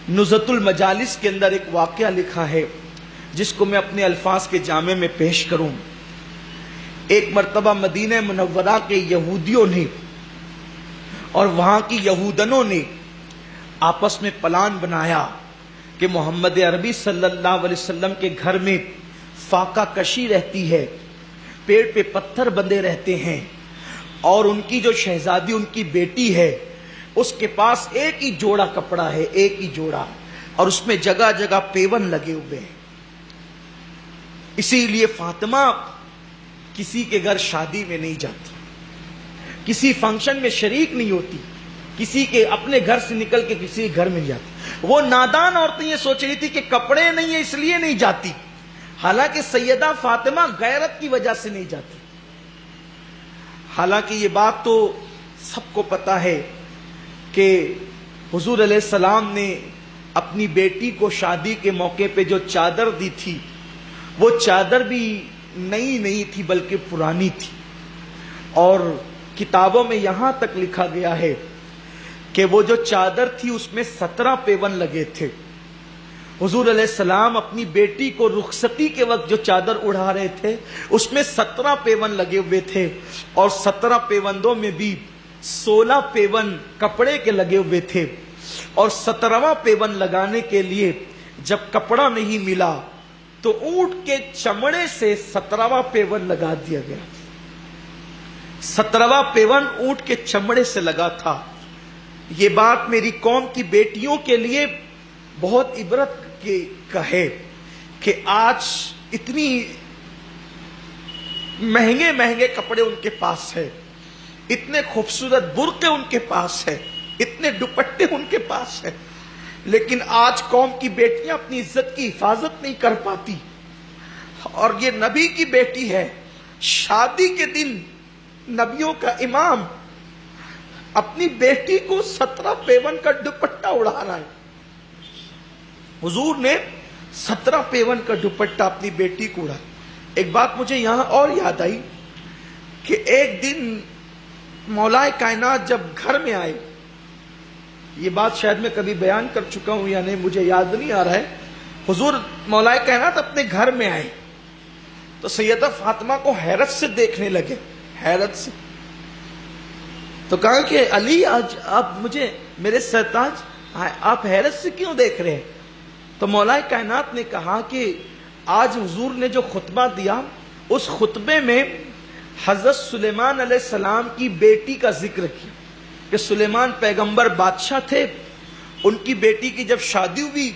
Speaker 1: نزہۃ المجالس کے اندر ایک واقعہ لکھا ہے جس کو میں اپنے الفاظ کے جامع میں پیش کروں۔ ایک مرتبہ مدینہ منورہ کے یہودیوں نے اور وہاں کی یہودنوں نے آپس میں پلان بنایا کہ محمد عربی صلی اللہ علیہ وسلم کے گھر میں فاقہ کشی رہتی ہے، پیٹ پہ پتھر بندھے رہتے ہیں، اور ان کی جو شہزادی، ان کی بیٹی ہے، اس کے پاس ایک ہی جوڑا کپڑا ہے، ایک ہی جوڑا، اور اس میں جگہ جگہ پیون لگے ہوئے ہیں۔ اسی لیے فاطمہ کسی کے گھر شادی میں نہیں جاتی، کسی فنکشن میں شریک نہیں ہوتی، کسی کے اپنے گھر سے نکل کے کسی گھر میں نہیں جاتی۔ وہ نادان عورتیں یہ سوچ رہی تھی کہ کپڑے نہیں ہیں اس لیے نہیں جاتی، حالانکہ سیدہ فاطمہ غیرت کی وجہ سے نہیں جاتی۔ حالانکہ یہ بات تو سب کو پتا ہے کہ حضور علیہ السلام نے اپنی بیٹی کو شادی کے موقع پہ جو چادر دی تھی، وہ چادر بھی نئی نہیں تھی بلکہ پرانی تھی، اور کتابوں میں یہاں تک لکھا گیا ہے کہ وہ جو چادر تھی اس میں 17 پیون لگے تھے۔ حضور علیہ السلام اپنی بیٹی کو رخصتی کے وقت جو چادر اڑا رہے تھے اس میں 17 پیون لگے ہوئے تھے، اور 17 پیوندوں میں بھی 16 پیون کپڑے کے لگے ہوئے تھے، اور 17واں پیون لگانے کے لیے جب کپڑا نہیں ملا تو اونٹ کے چمڑے سے 17واں پیون لگا دیا گیا. 17واں پیون اونٹ کے چمڑے سے لگا تھا. یہ بات میری قوم کی بیٹیوں کے لیے بہت عبرت کا ہے کہ آج اتنی مہنگے مہنگے کپڑے ان کے پاس ہے، اتنے خوبصورت برقعے ان کے پاس ہے، اتنے دوپٹے ان کے پاس ہے، لیکن آج قوم کی بیٹیاں اپنی عزت کی حفاظت نہیں کر پاتی. اور یہ نبی کی بیٹی ہے، شادی کے دن نبیوں کا امام اپنی بیٹی کو 17 پیون کا دوپٹہ اڑا رہا ہے. حضور نے 17 پیون کا دوپٹہ اپنی بیٹی کو اڑا. ایک بات مجھے یہاں اور یاد آئی کہ ایک دن مولا کائنات جب گھر میں آئے، یہ بات شاید میں کبھی بیان کر چکا ہوں یا نہیں مجھے یاد نہیں آ رہا ہے. حضور مولا کائنات اپنے گھر میں آئے تو سیدہ فاطمہ کو حیرت سے دیکھنے لگے، حیرت سے. تو کہا کہ علی آج آپ مجھے میرے سرتاج آپ حیرت سے کیوں دیکھ رہے ہیں؟ تو مولا کائنات نے کہا کہ آج حضور نے جو خطبہ دیا اس خطبے میں حضرت سلیمان علیہ السلام کی بیٹی کا ذکر کیا کہ سلیمان پیغمبر بادشاہ تھے، ان کی بیٹی کی جب شادی ہوئی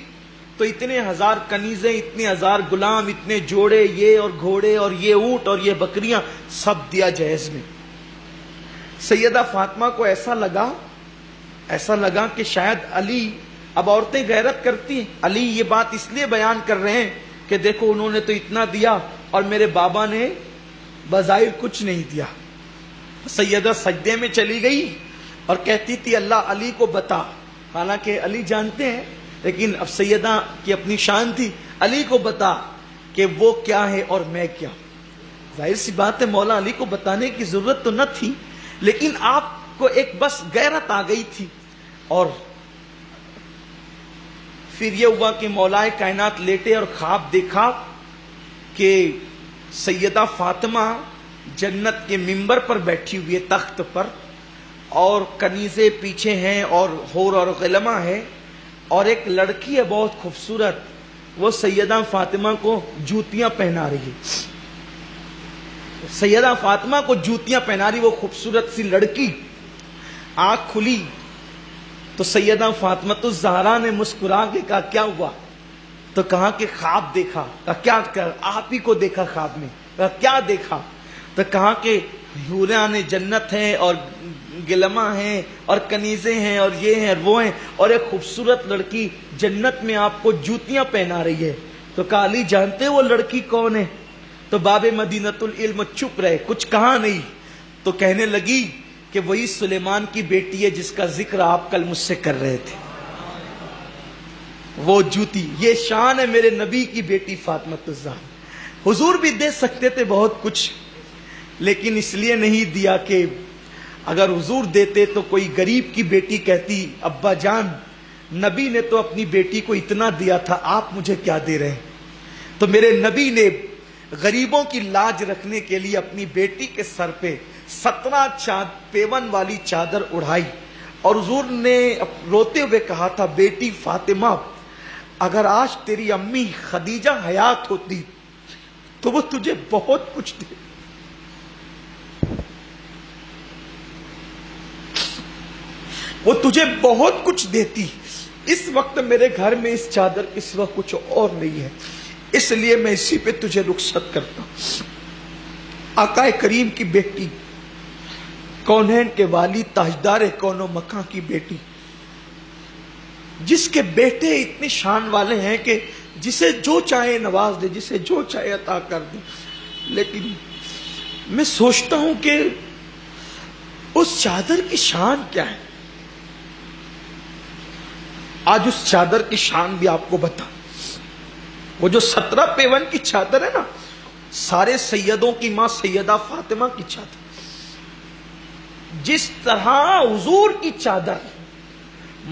Speaker 1: تو اتنے ہزار کنیزیں، اتنے ہزار غلام، اتنے جوڑے، یہ اور گھوڑے اور یہ اونٹ اور یہ بکریاں سب دیا جہیز میں. سیدہ فاطمہ کو ایسا لگا کہ شاید علی، اب عورتیں غیرت کرتی ہیں، علی یہ بات اس لیے بیان کر رہے ہیں کہ دیکھو انہوں نے تو اتنا دیا اور میرے بابا نے بظاہر کچھ نہیں دیا. سیدہ سجدے میں چلی گئی اور کہتی تھی اللہ علی کو بتا، حالانکہ علی جانتے ہیں لیکن اب سیدہ کی اپنی شان تھی، علی کو بتا کہ وہ کیا ہے اور میں کیا. ظاہر سی بات ہے مولا علی کو بتانے کی ضرورت تو نہ تھی، لیکن آپ کو ایک بس غیرت آ گئی تھی. اور پھر یہ ہوا کہ مولا کائنات لیٹے اور خواب دیکھا کہ سیدہ فاطمہ جنت کے منبر پر بیٹھی ہوئی ہے، تخت پر، اور کنیزیں پیچھے ہیں اور حور اور غلمہ ہے، اور ایک لڑکی ہے بہت خوبصورت، وہ سیدہ فاطمہ کو جوتیاں پہنا رہی ہے. سیدہ فاطمہ کو جوتیاں پہنا رہی وہ خوبصورت سی لڑکی. آنکھ کھلی تو سیدہ فاطمہ الزہرا نے مسکرا کے کہا کیا ہوا؟ تو کہا کہ خواب دیکھا. کہا کیا کر؟ آپ ہی کو دیکھا خواب میں. کہا کیا دیکھا؟ تو کہا کہ حوران جنت ہیں اور غلمہ ہیں اور کنیزیں ہیں اور یہ ہیں اور وہ ہیں، اور ایک خوبصورت لڑکی جنت میں آپ کو جوتیاں پہنا رہی ہے. تو کہا علی جانتے ہیں وہ لڑکی کون ہے؟ تو باب مدینۃ العلم چپ رہے، کچھ کہا نہیں. تو کہنے لگی کہ وہی سلیمان کی بیٹی ہے جس کا ذکر آپ کل مجھ سے کر رہے تھے. وہ جوتی، یہ شان ہے میرے نبی کی بیٹی فاطمہ الزہرا. حضور بھی دے سکتے تھے بہت کچھ، لیکن اس لیے نہیں دیا کہ اگر حضور دیتے تو کوئی غریب کی بیٹی کہتی ابا جان نبی نے تو اپنی بیٹی کو اتنا دیا تھا، آپ مجھے کیا دے رہے ہیں؟ تو میرے نبی نے غریبوں کی لاج رکھنے کے لیے اپنی بیٹی کے سر پہ 17 پیون والی چادر اڑائی، اور حضور نے روتے ہوئے کہا تھا بیٹی فاطمہ اگر آج تیری امی خدیجہ حیات ہوتی تو وہ تجھے بہت کچھ دے، وہ تجھے بہت کچھ دیتی. اس وقت میرے گھر میں اس چادر کے سوا کچھ اور نہیں ہے، اس لیے میں اسی پہ تجھے رخصت کرتا ہوں. آقا کریم کی بیٹی، کونین کے والی، تاجدار کون و مکان کی بیٹی، جس کے بیٹے اتنے شان والے ہیں کہ جسے جو چاہے نواز دے، جسے جو چاہے عطا کر دے. لیکن میں سوچتا ہوں کہ اس چادر کی شان کیا ہے. آج اس چادر کی شان بھی آپ کو بتا. وہ جو 17 پیون کی چادر ہے نا، سارے سیدوں کی ماں سیدہ فاطمہ کی چادر، جس طرح حضور کی چادر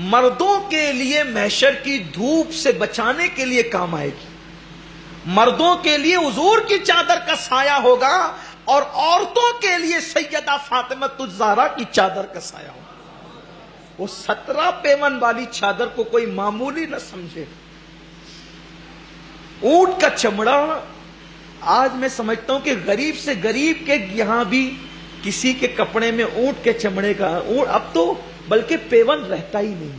Speaker 1: مردوں کے لیے محشر کی دھوپ سے بچانے کے لیے کام آئے گی، مردوں کے لیے حضور کی چادر کا سایہ ہوگا، اور عورتوں کے لیے سیدہ فاطمہ الزہرا کی چادر کا سایہ ہوگا. وہ 17 پیون والی چادر کو کوئی معمولی نہ سمجھے. اونٹ کا چمڑا آج میں سمجھتا ہوں کہ غریب سے غریب کے یہاں بھی کسی کے کپڑے میں اونٹ کے چمڑے کا اب تو بلکہ پیون رہتا ہی نہیں.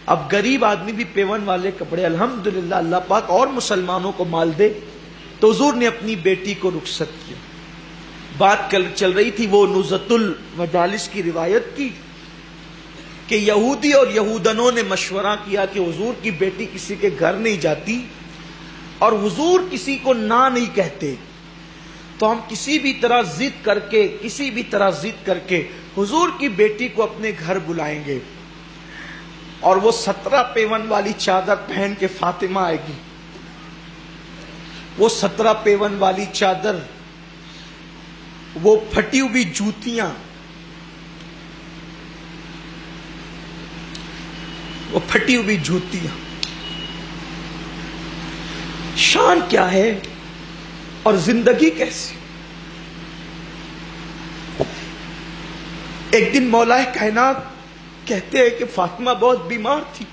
Speaker 1: اب غریب آدمی بھی پیون والے کپڑے, الحمدللہ اللہ پاک اور مسلمانوں کو مال دے. تو حضور نے اپنی بیٹی کو رخصت کیا. بات چل رہی تھی وہ نزہۃ المجالس کی روایت کی کہ یہودی اور یہودنوں نے مشورہ کیا کہ حضور کی بیٹی کسی کے گھر نہیں جاتی اور حضور کسی کو نہ نہیں کہتے, تو ہم کسی بھی طرح ضد کر کے حضور کی بیٹی کو اپنے گھر بلائیں گے اور وہ 17 پیون والی چادر پہن کے فاطمہ آئے گی. وہ 17 پیون والی چادر, وہ پھٹی ہوئی جوتیاں, شان کیا ہے اور زندگی کیسی. ایک دن مولا کائنات کہتے ہیں کہ فاطمہ بہت بیمار تھی,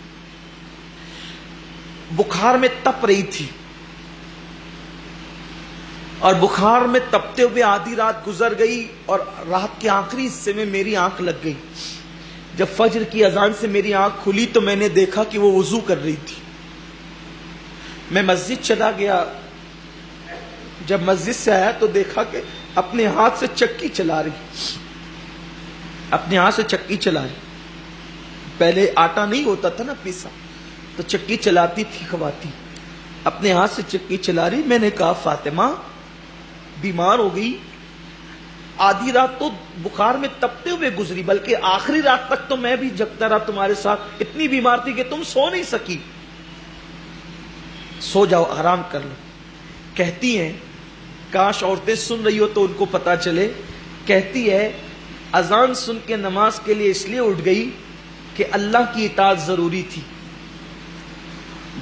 Speaker 1: بخار میں تپ رہی تھی, اور بخار میں تپتے ہوئے آدھی رات گزر گئی اور رات کے آخری حصے میں میری آنکھ لگ گئی. جب فجر کی اذان سے میری آنکھ کھلی تو میں نے دیکھا کہ وہ وضو کر رہی تھی. میں مسجد چلا گیا, جب مسجد سے آیا تو دیکھا کہ اپنے ہاتھ سے چکی چلا رہی. پہلے آٹا نہیں ہوتا تھا نا پیسا, تو چکی چلاتی تھی خواتین, اپنے ہاتھ سے چکی چلا رہی. میں نے کہا فاطمہ بیمار ہو گئی, آدھی رات تو بخار میں تپتے ہوئے گزری, بلکہ آخری رات تک تو میں بھی جگتا رہا تمہارے ساتھ, اتنی بیمار تھی کہ تم سو نہیں سکی. سو جاؤ, آرام کر لو. کہتی ہیں, کاش عورتیں سن رہی ہو تو ان کو پتا چلے, کہتی ہے اذان سن کے نماز کے لیے اس لیے اٹھ گئی کہ اللہ کی اطاعت ضروری تھی.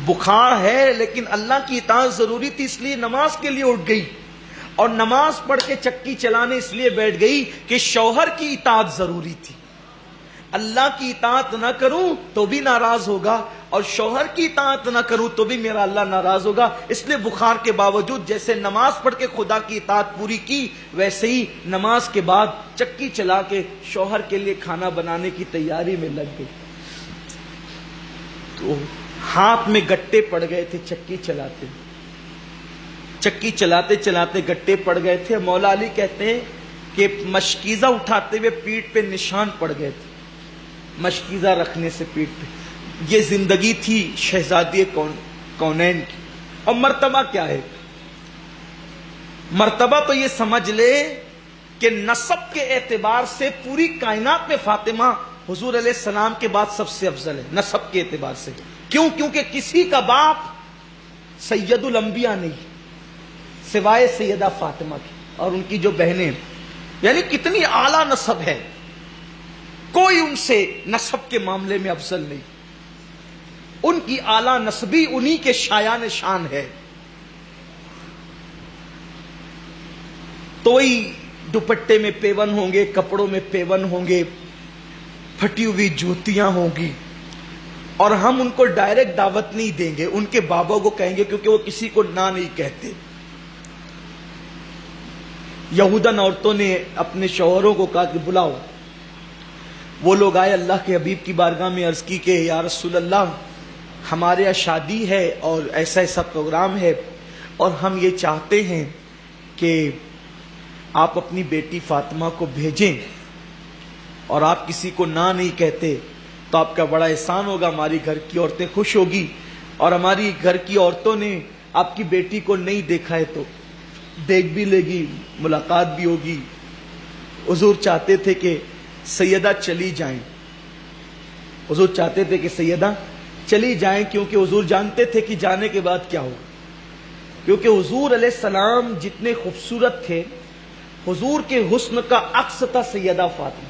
Speaker 1: بخار ہے لیکن اللہ کی اطاعت ضروری تھی, اس لیے نماز کے لیے اٹھ گئی. اور نماز پڑھ کے چکی چلانے اس لیے بیٹھ گئی کہ شوہر کی اطاعت ضروری تھی. اللہ کی اطاعت نہ کروں تو بھی ناراض ہوگا, اور شوہر کی اطاعت نہ کروں تو بھی میرا اللہ ناراض ہوگا. اس لیے بخار کے باوجود جیسے نماز پڑھ کے خدا کی اطاعت پوری کی, ویسے ہی نماز کے بعد چکی چلا کے شوہر کے لیے کھانا بنانے کی تیاری میں لگ گئی. تو ہاتھ میں گٹے پڑ گئے تھے چکی چلاتے گٹے پڑ گئے تھے. مولا علی کہتے ہیں کہ مشکیزہ اٹھاتے ہوئے پیٹھ پہ نشان پڑ گئے تھے, مشکیزہ رکھنے سے پیٹھ پہ. یہ زندگی تھی شہزادی کونین کی. اور مرتبہ کیا ہے؟ مرتبہ تو یہ سمجھ لے کہ نسب کے اعتبار سے پوری کائنات میں فاطمہ حضور علیہ السلام کے بعد سب سے افضل ہے, نسب کے اعتبار سے. کیوں؟ کیونکہ کسی کا باپ سید الانبیاء نہیں سوائے سیدہ فاطمہ کی اور ان کی جو بہنیں, یعنی کتنی اعلیٰ نسب ہے. کوئی ان سے نسب کے معاملے میں افضل نہیں. ان کی اعلیٰ نسبی انہی کے شایان شان ہے. تو وہی دوپٹے میں پیون ہوں گے, کپڑوں میں پیون ہوں گے, پھٹی ہوئی جوتیاں ہوں گی, اور ہم ان کو ڈائریکٹ دعوت نہیں دیں گے, ان کے بابا کو کہیں گے کیونکہ وہ کسی کو نہ نہیں کہتے. یہودن عورتوں نے اپنے شوہروں کو کہا کہ بلاؤ. وہ لوگ آئے, اللہ کے حبیب کی بارگاہ میں عرض کی کہ یا رسول اللہ, ہمارے یہاں شادی ہے اور ایسا پروگرام ہے, اور ہم یہ چاہتے ہیں کہ آپ اپنی بیٹی فاطمہ کو بھیجیں, اور آپ کسی کو نہ نہیں کہتے تو آپ کا بڑا احسان ہوگا, ہماری گھر کی عورتیں خوش ہوگی, اور ہماری گھر کی عورتوں نے آپ کی بیٹی کو نہیں دیکھا ہے تو دیکھ بھی لے گی, ملاقات بھی ہوگی. حضور چاہتے تھے کہ سیدہ چلی جائیں, کیونکہ حضور جانتے تھے کہ جانے کے بعد کیا ہوگا. کیونکہ حضور علیہ السلام جتنے خوبصورت تھے, حضور کے حسن کا عکس تھا سیدہ فاطمہ.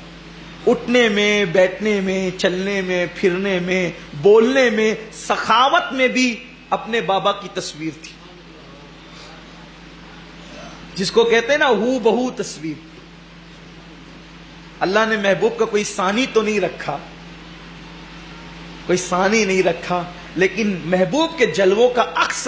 Speaker 1: اٹھنے میں, بیٹھنے میں, چلنے میں, پھرنے میں, بولنے میں, سخاوت میں بھی اپنے بابا کی تصویر تھی, جس کو کہتے ہیں نا ہو بہو تصویر. اللہ نے محبوب کا کوئی ثانی تو نہیں رکھا, لیکن محبوب کے جلووں کا عکس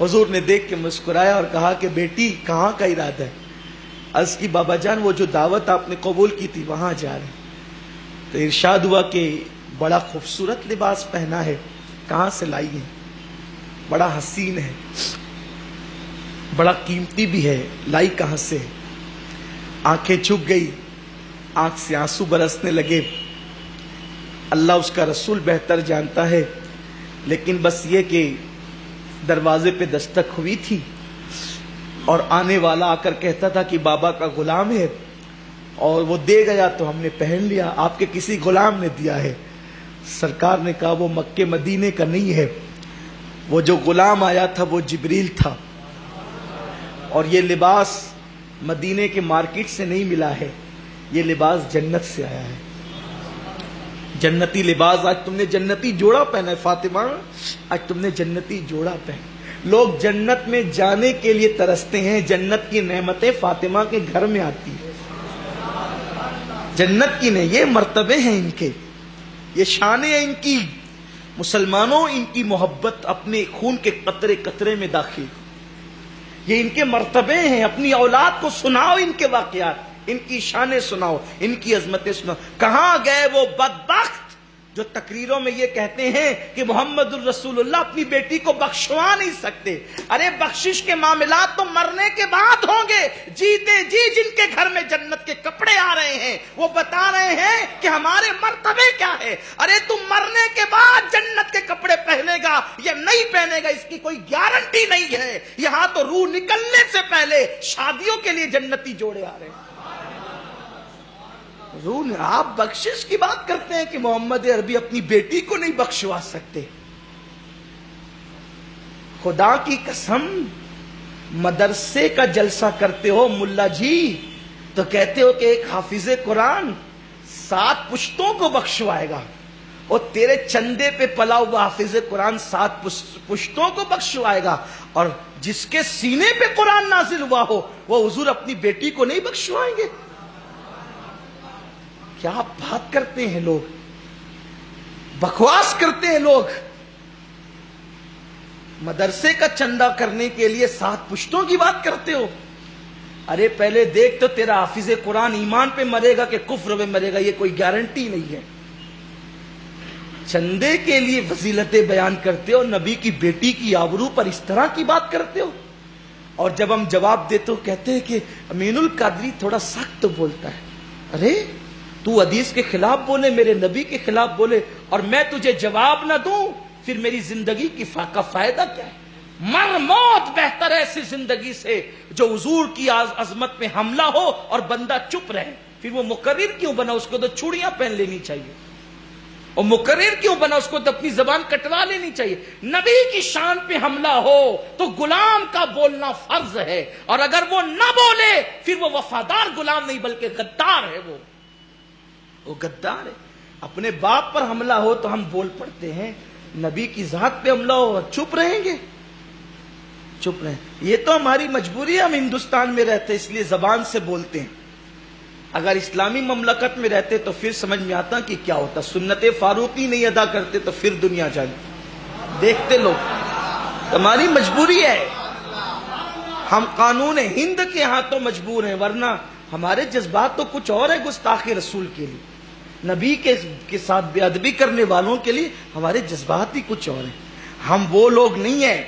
Speaker 1: حضور نے دیکھ کے مسکرایا اور کہا کہ بیٹی کہاں کا ارادہ ہے؟ عرض کی بابا جان وہ جو دعوت آپ نے قبول کی تھی وہاں جا رہے ہیں۔ تو ارشاد ہوا کہ بڑا خوبصورت لباس پہنا ہے، کہاں سے لائی ہے؟ بڑا حسین ہے، بڑا قیمتی بھی ہے، لائی کہاں سے؟ آنکھیں جھک گئی، آنکھ سے آنسو برسنے لگے۔ اللہ اس کا رسول بہتر جانتا ہے، لیکن بس یہ کہ دروازے پہ دستک ہوئی تھی اور آنے والا آ کر کہتا تھا کہ بابا کا غلام ہے، اور وہ دے گیا تو ہم نے پہن لیا، آپ کے کسی غلام نے دیا ہے۔ سرکار نے کہا وہ مکے مدینے کا نہیں ہے، وہ جو غلام آیا تھا وہ جبریل تھا، اور یہ لباس مدینے کے مارکیٹ سے نہیں ملا ہے، یہ لباس جنت سے آیا ہے، جنتی لباس۔ آج تم نے جنتی جوڑا پہنا ہے فاطمہ، آج تم نے جنتی جوڑا پہنا۔ لوگ جنت میں جانے کے لیے ترستے ہیں، جنت کی نعمتیں فاطمہ کے گھر میں آتی ہیں، جنت کی نہیں، یہ مرتبے ہیں ان کے، یہ شانیں ہیں ان کی۔ مسلمانوں ان کی محبت اپنے خون کے قطرے قطرے میں داخل، یہ ان کے مرتبے ہیں۔ اپنی اولاد کو سناؤ ان کے واقعات، ان کی شانیں سناؤ، ان کی عظمتیں سناؤ۔ کہاں گئے وہ بدبخت جو تقریروں میں یہ کہتے ہیں کہ محمد الرسول اللہ اپنی بیٹی کو بخشوا نہیں سکتے؟ ارے بخشش کے معاملات تو مرنے کے بعد ہوں گے، جیتے جی جن کے گھر میں جنت کے کپڑے آ رہے ہیں وہ بتا رہے ہیں کہ ہمارے مرتبے کیا ہے۔ ارے تم مرنے کے بعد جنت کے کپڑے پہنے گا یا نہیں پہنے گا اس کی کوئی گارنٹی نہیں ہے۔ یہاں تو روح نکلنے سے پہلے شادیوں کے لیے جنتی جوڑے آ رہے ہیں۔ آپ بخشش کی بات کرتے ہیں کہ محمد عربی اپنی بیٹی کو نہیں بخشوا سکتے۔ خدا کی قسم، مدرسے کا جلسہ کرتے ہو ملا جی تو کہتے ہو کہ ایک حافظ قرآن 7 پشتوں کو بخشوائے گا، اور تیرے چندے پہ پلا ہوا حافظ قرآن 7 پشتوں کو بخشوائے گا، اور جس کے سینے پہ قرآن نازل ہوا ہو وہ حضور اپنی بیٹی کو نہیں بخشوائیں گے؟ کیا بات کرتے ہیں لوگ، بکواس کرتے ہیں لوگ۔ مدرسے کا چندہ کرنے کے لیے 7 پشتوں کی بات کرتے ہو۔ ارے پہلے دیکھ تو تیرا حافظ قرآن ایمان پہ مرے گا کہ کفر میں مرے گا، یہ کوئی گارنٹی نہیں ہے۔ چندے کے لیے فضیلتیں بیان کرتے ہو، نبی کی بیٹی کی آبرو پر اس طرح کی بات کرتے ہو، اور جب ہم جواب دیتے ہو کہتے ہیں کہ امین القادری تھوڑا سخت بولتا ہے۔ ارے تو حدیث کے خلاف بولے، میرے نبی کے خلاف بولے، اور میں تجھے جواب نہ دوں، پھر میری زندگی کا فائدہ کیا ہے؟ مر موت بہتر ہے ایسی زندگی سے جو حضور کی عظمت میں حملہ ہو اور بندہ چپ رہے۔ پھر وہ مقرر کیوں بنا؟ اس کو تو چوڑیاں پہن لینی چاہیے، اور مقرر کیوں بنا؟ اس کو تو اپنی زبان کٹوا لینی چاہیے۔ نبی کی شان پہ حملہ ہو تو غلام کا بولنا فرض ہے، اور اگر وہ نہ بولے پھر وہ وفادار غلام نہیں بلکہ غدار ہے، وہ غدار ہے۔ اپنے باپ پر حملہ ہو تو ہم بول پڑتے ہیں، نبی کی ذات پہ حملہ ہو چپ رہیں گے؟ چپ رہیں۔ یہ تو ہماری مجبوری ہے، ہم ہندوستان میں رہتے اس لیے زبان سے بولتے ہیں۔ اگر اسلامی مملکت میں رہتے تو پھر سمجھ میں آتا کہ کیا ہوتا۔ سنت فاروقی نہیں ادا کرتے تو پھر دنیا جانے دیکھتے لوگ۔ ہماری مجبوری ہے، ہم قانون ہند کے ہاتھوں مجبور ہیں، ورنہ ہمارے جذبات تو کچھ اور ہے۔ گستاخ رسول کے لیے، نبی کے ساتھ بے ادبی کرنے والوں کے لیے ہمارے جذبات ہی کچھ اور ہیں۔ ہم وہ لوگ نہیں ہیں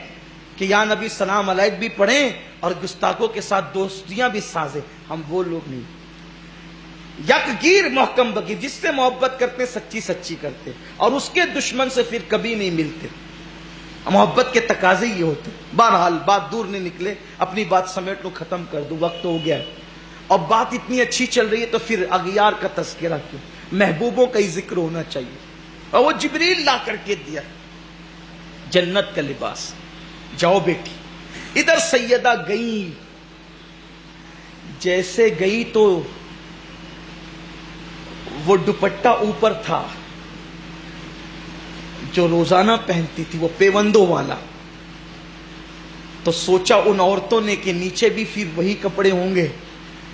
Speaker 1: کہ یا نبی سلام علیک بھی پڑھیں اور گستاخوں کے ساتھ دوستیاں بھی سازیں، ہم وہ لوگ نہیں۔ یکگیر محکم بگیر، جس سے محبت کرتے سچی سچی کرتے، اور اس کے دشمن سے پھر کبھی نہیں ملتے۔ محبت کے تقاضے یہ ہوتے۔ بہرحال بات دور نہیں نکلے، اپنی بات سمیٹ لو، ختم کر دو، وقت ہو گیا ہے، اور بات اتنی اچھی چل رہی ہے تو پھر اغیار کا تذکرہ کیوں؟ محبوبوں کا ہی ذکر ہونا چاہیے۔ اور وہ جبریل لا کر کے دیا جنت کا لباس۔ جاؤ بیٹی۔ ادھر سیدہ گئی، جیسے گئی تو وہ دوپٹہ اوپر تھا جو روزانہ پہنتی تھی، وہ پیوندوں والا، تو سوچا ان عورتوں نے کہ نیچے بھی پھر وہی کپڑے ہوں گے،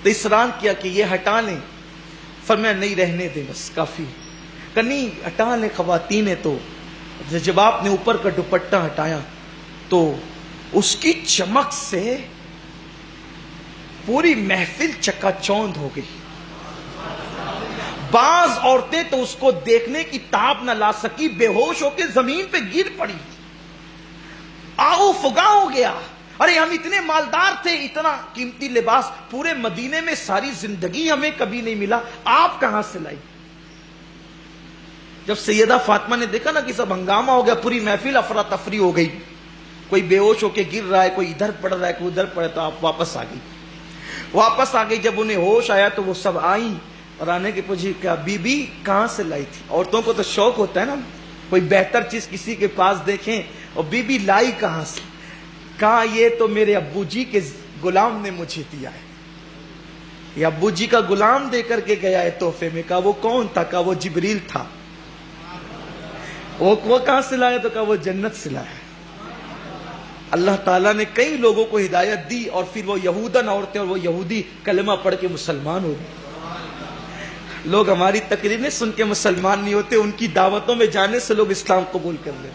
Speaker 1: تو اصرار کیا کہ یہ ہٹا لیں۔ فرمایا نہیں، رہنے دیں، بس کافی۔ کہ نہیں ہٹا لیں، خواتین تو جب آپ نے اوپر کا دوپٹہ ہٹایا تو اس کی چمک سے پوری محفل چکا چوند ہو گئی. بعض عورتیں تو اس کو دیکھنے کی تاب نہ لا سکی, بے ہوش ہو کے زمین پہ گر پڑی, آؤ فگا ہو گیا. ارے ہم اتنے مالدار تھے, اتنا قیمتی لباس پورے مدینے میں ساری زندگی ہمیں کبھی نہیں ملا, آپ کہاں سے لائی؟ جب سیدہ فاطمہ نے دیکھا نا کہ سب ہنگامہ ہو گیا, پوری محفل افراتفری ہو گئی, کوئی بے ہوش ہو کے گر رہا ہے, کوئی ادھر پڑ رہا ہے, کوئی ادھر پڑے, تو آپ واپس آ گئی. واپس آ گئی, جب انہیں ہوش آیا تو وہ سب آئیں اور آنے کے پوچھی کیا بی بی کہاں سے لائی تھی؟ عورتوں کو تو شوق ہوتا ہے نا کوئی بہتر چیز کسی کے پاس دیکھیں, اور بی بی لائی کہاں سے؟ کہا یہ تو میرے ابو جی کے غلام نے مجھے دیا ہے. یہ ابو جی کا غلام دے کر کے گیا ہے تحفے میں. کہا وہ کون تھا؟ کہا وہ جبریل تھا. وہ کہاں سے لایا؟ تو کہا وہ جنت سے لایا. اللہ تعالیٰ نے کئی لوگوں کو ہدایت دی اور پھر وہ یہودن عورتیں اور وہ یہودی کلمہ پڑھ کے مسلمان ہو گئے. لوگ ہماری تقریریں سن کے مسلمان نہیں ہوتے, ان کی دعوتوں میں جانے سے لوگ اسلام قبول کر لیں.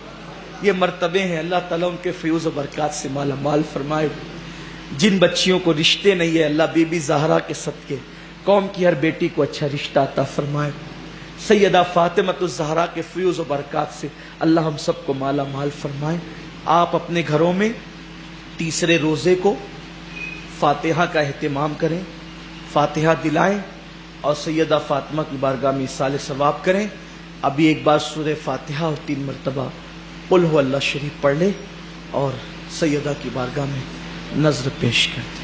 Speaker 1: یہ مرتبے ہیں, اللہ تعالیٰ ان کے فیوز و برکات سے مالا مال فرمائے. جن بچیوں کو رشتے نہیں ہے, اللہ بی بی زہرا کے صدقے قوم کی ہر بیٹی کو اچھا رشتہ عطا فرمائے. سیدہ فاطمۃ الزہرا کے فیوز و برکات سے اللہ ہم سب کو مالا مال فرمائے. آپ اپنے گھروں میں تیسرے روزے کو فاتحہ کا اہتمام کریں, فاتحہ دلائیں اور سیدہ فاطمہ کی بارگاہ میں ایصال ثواب کریں. ابھی ایک بار سورہ فاتحہ اور 3 مرتبہ قل هو اللہ شریف پڑھ لیں اور سیدہ کی بارگاہ میں نذر پیش کریں.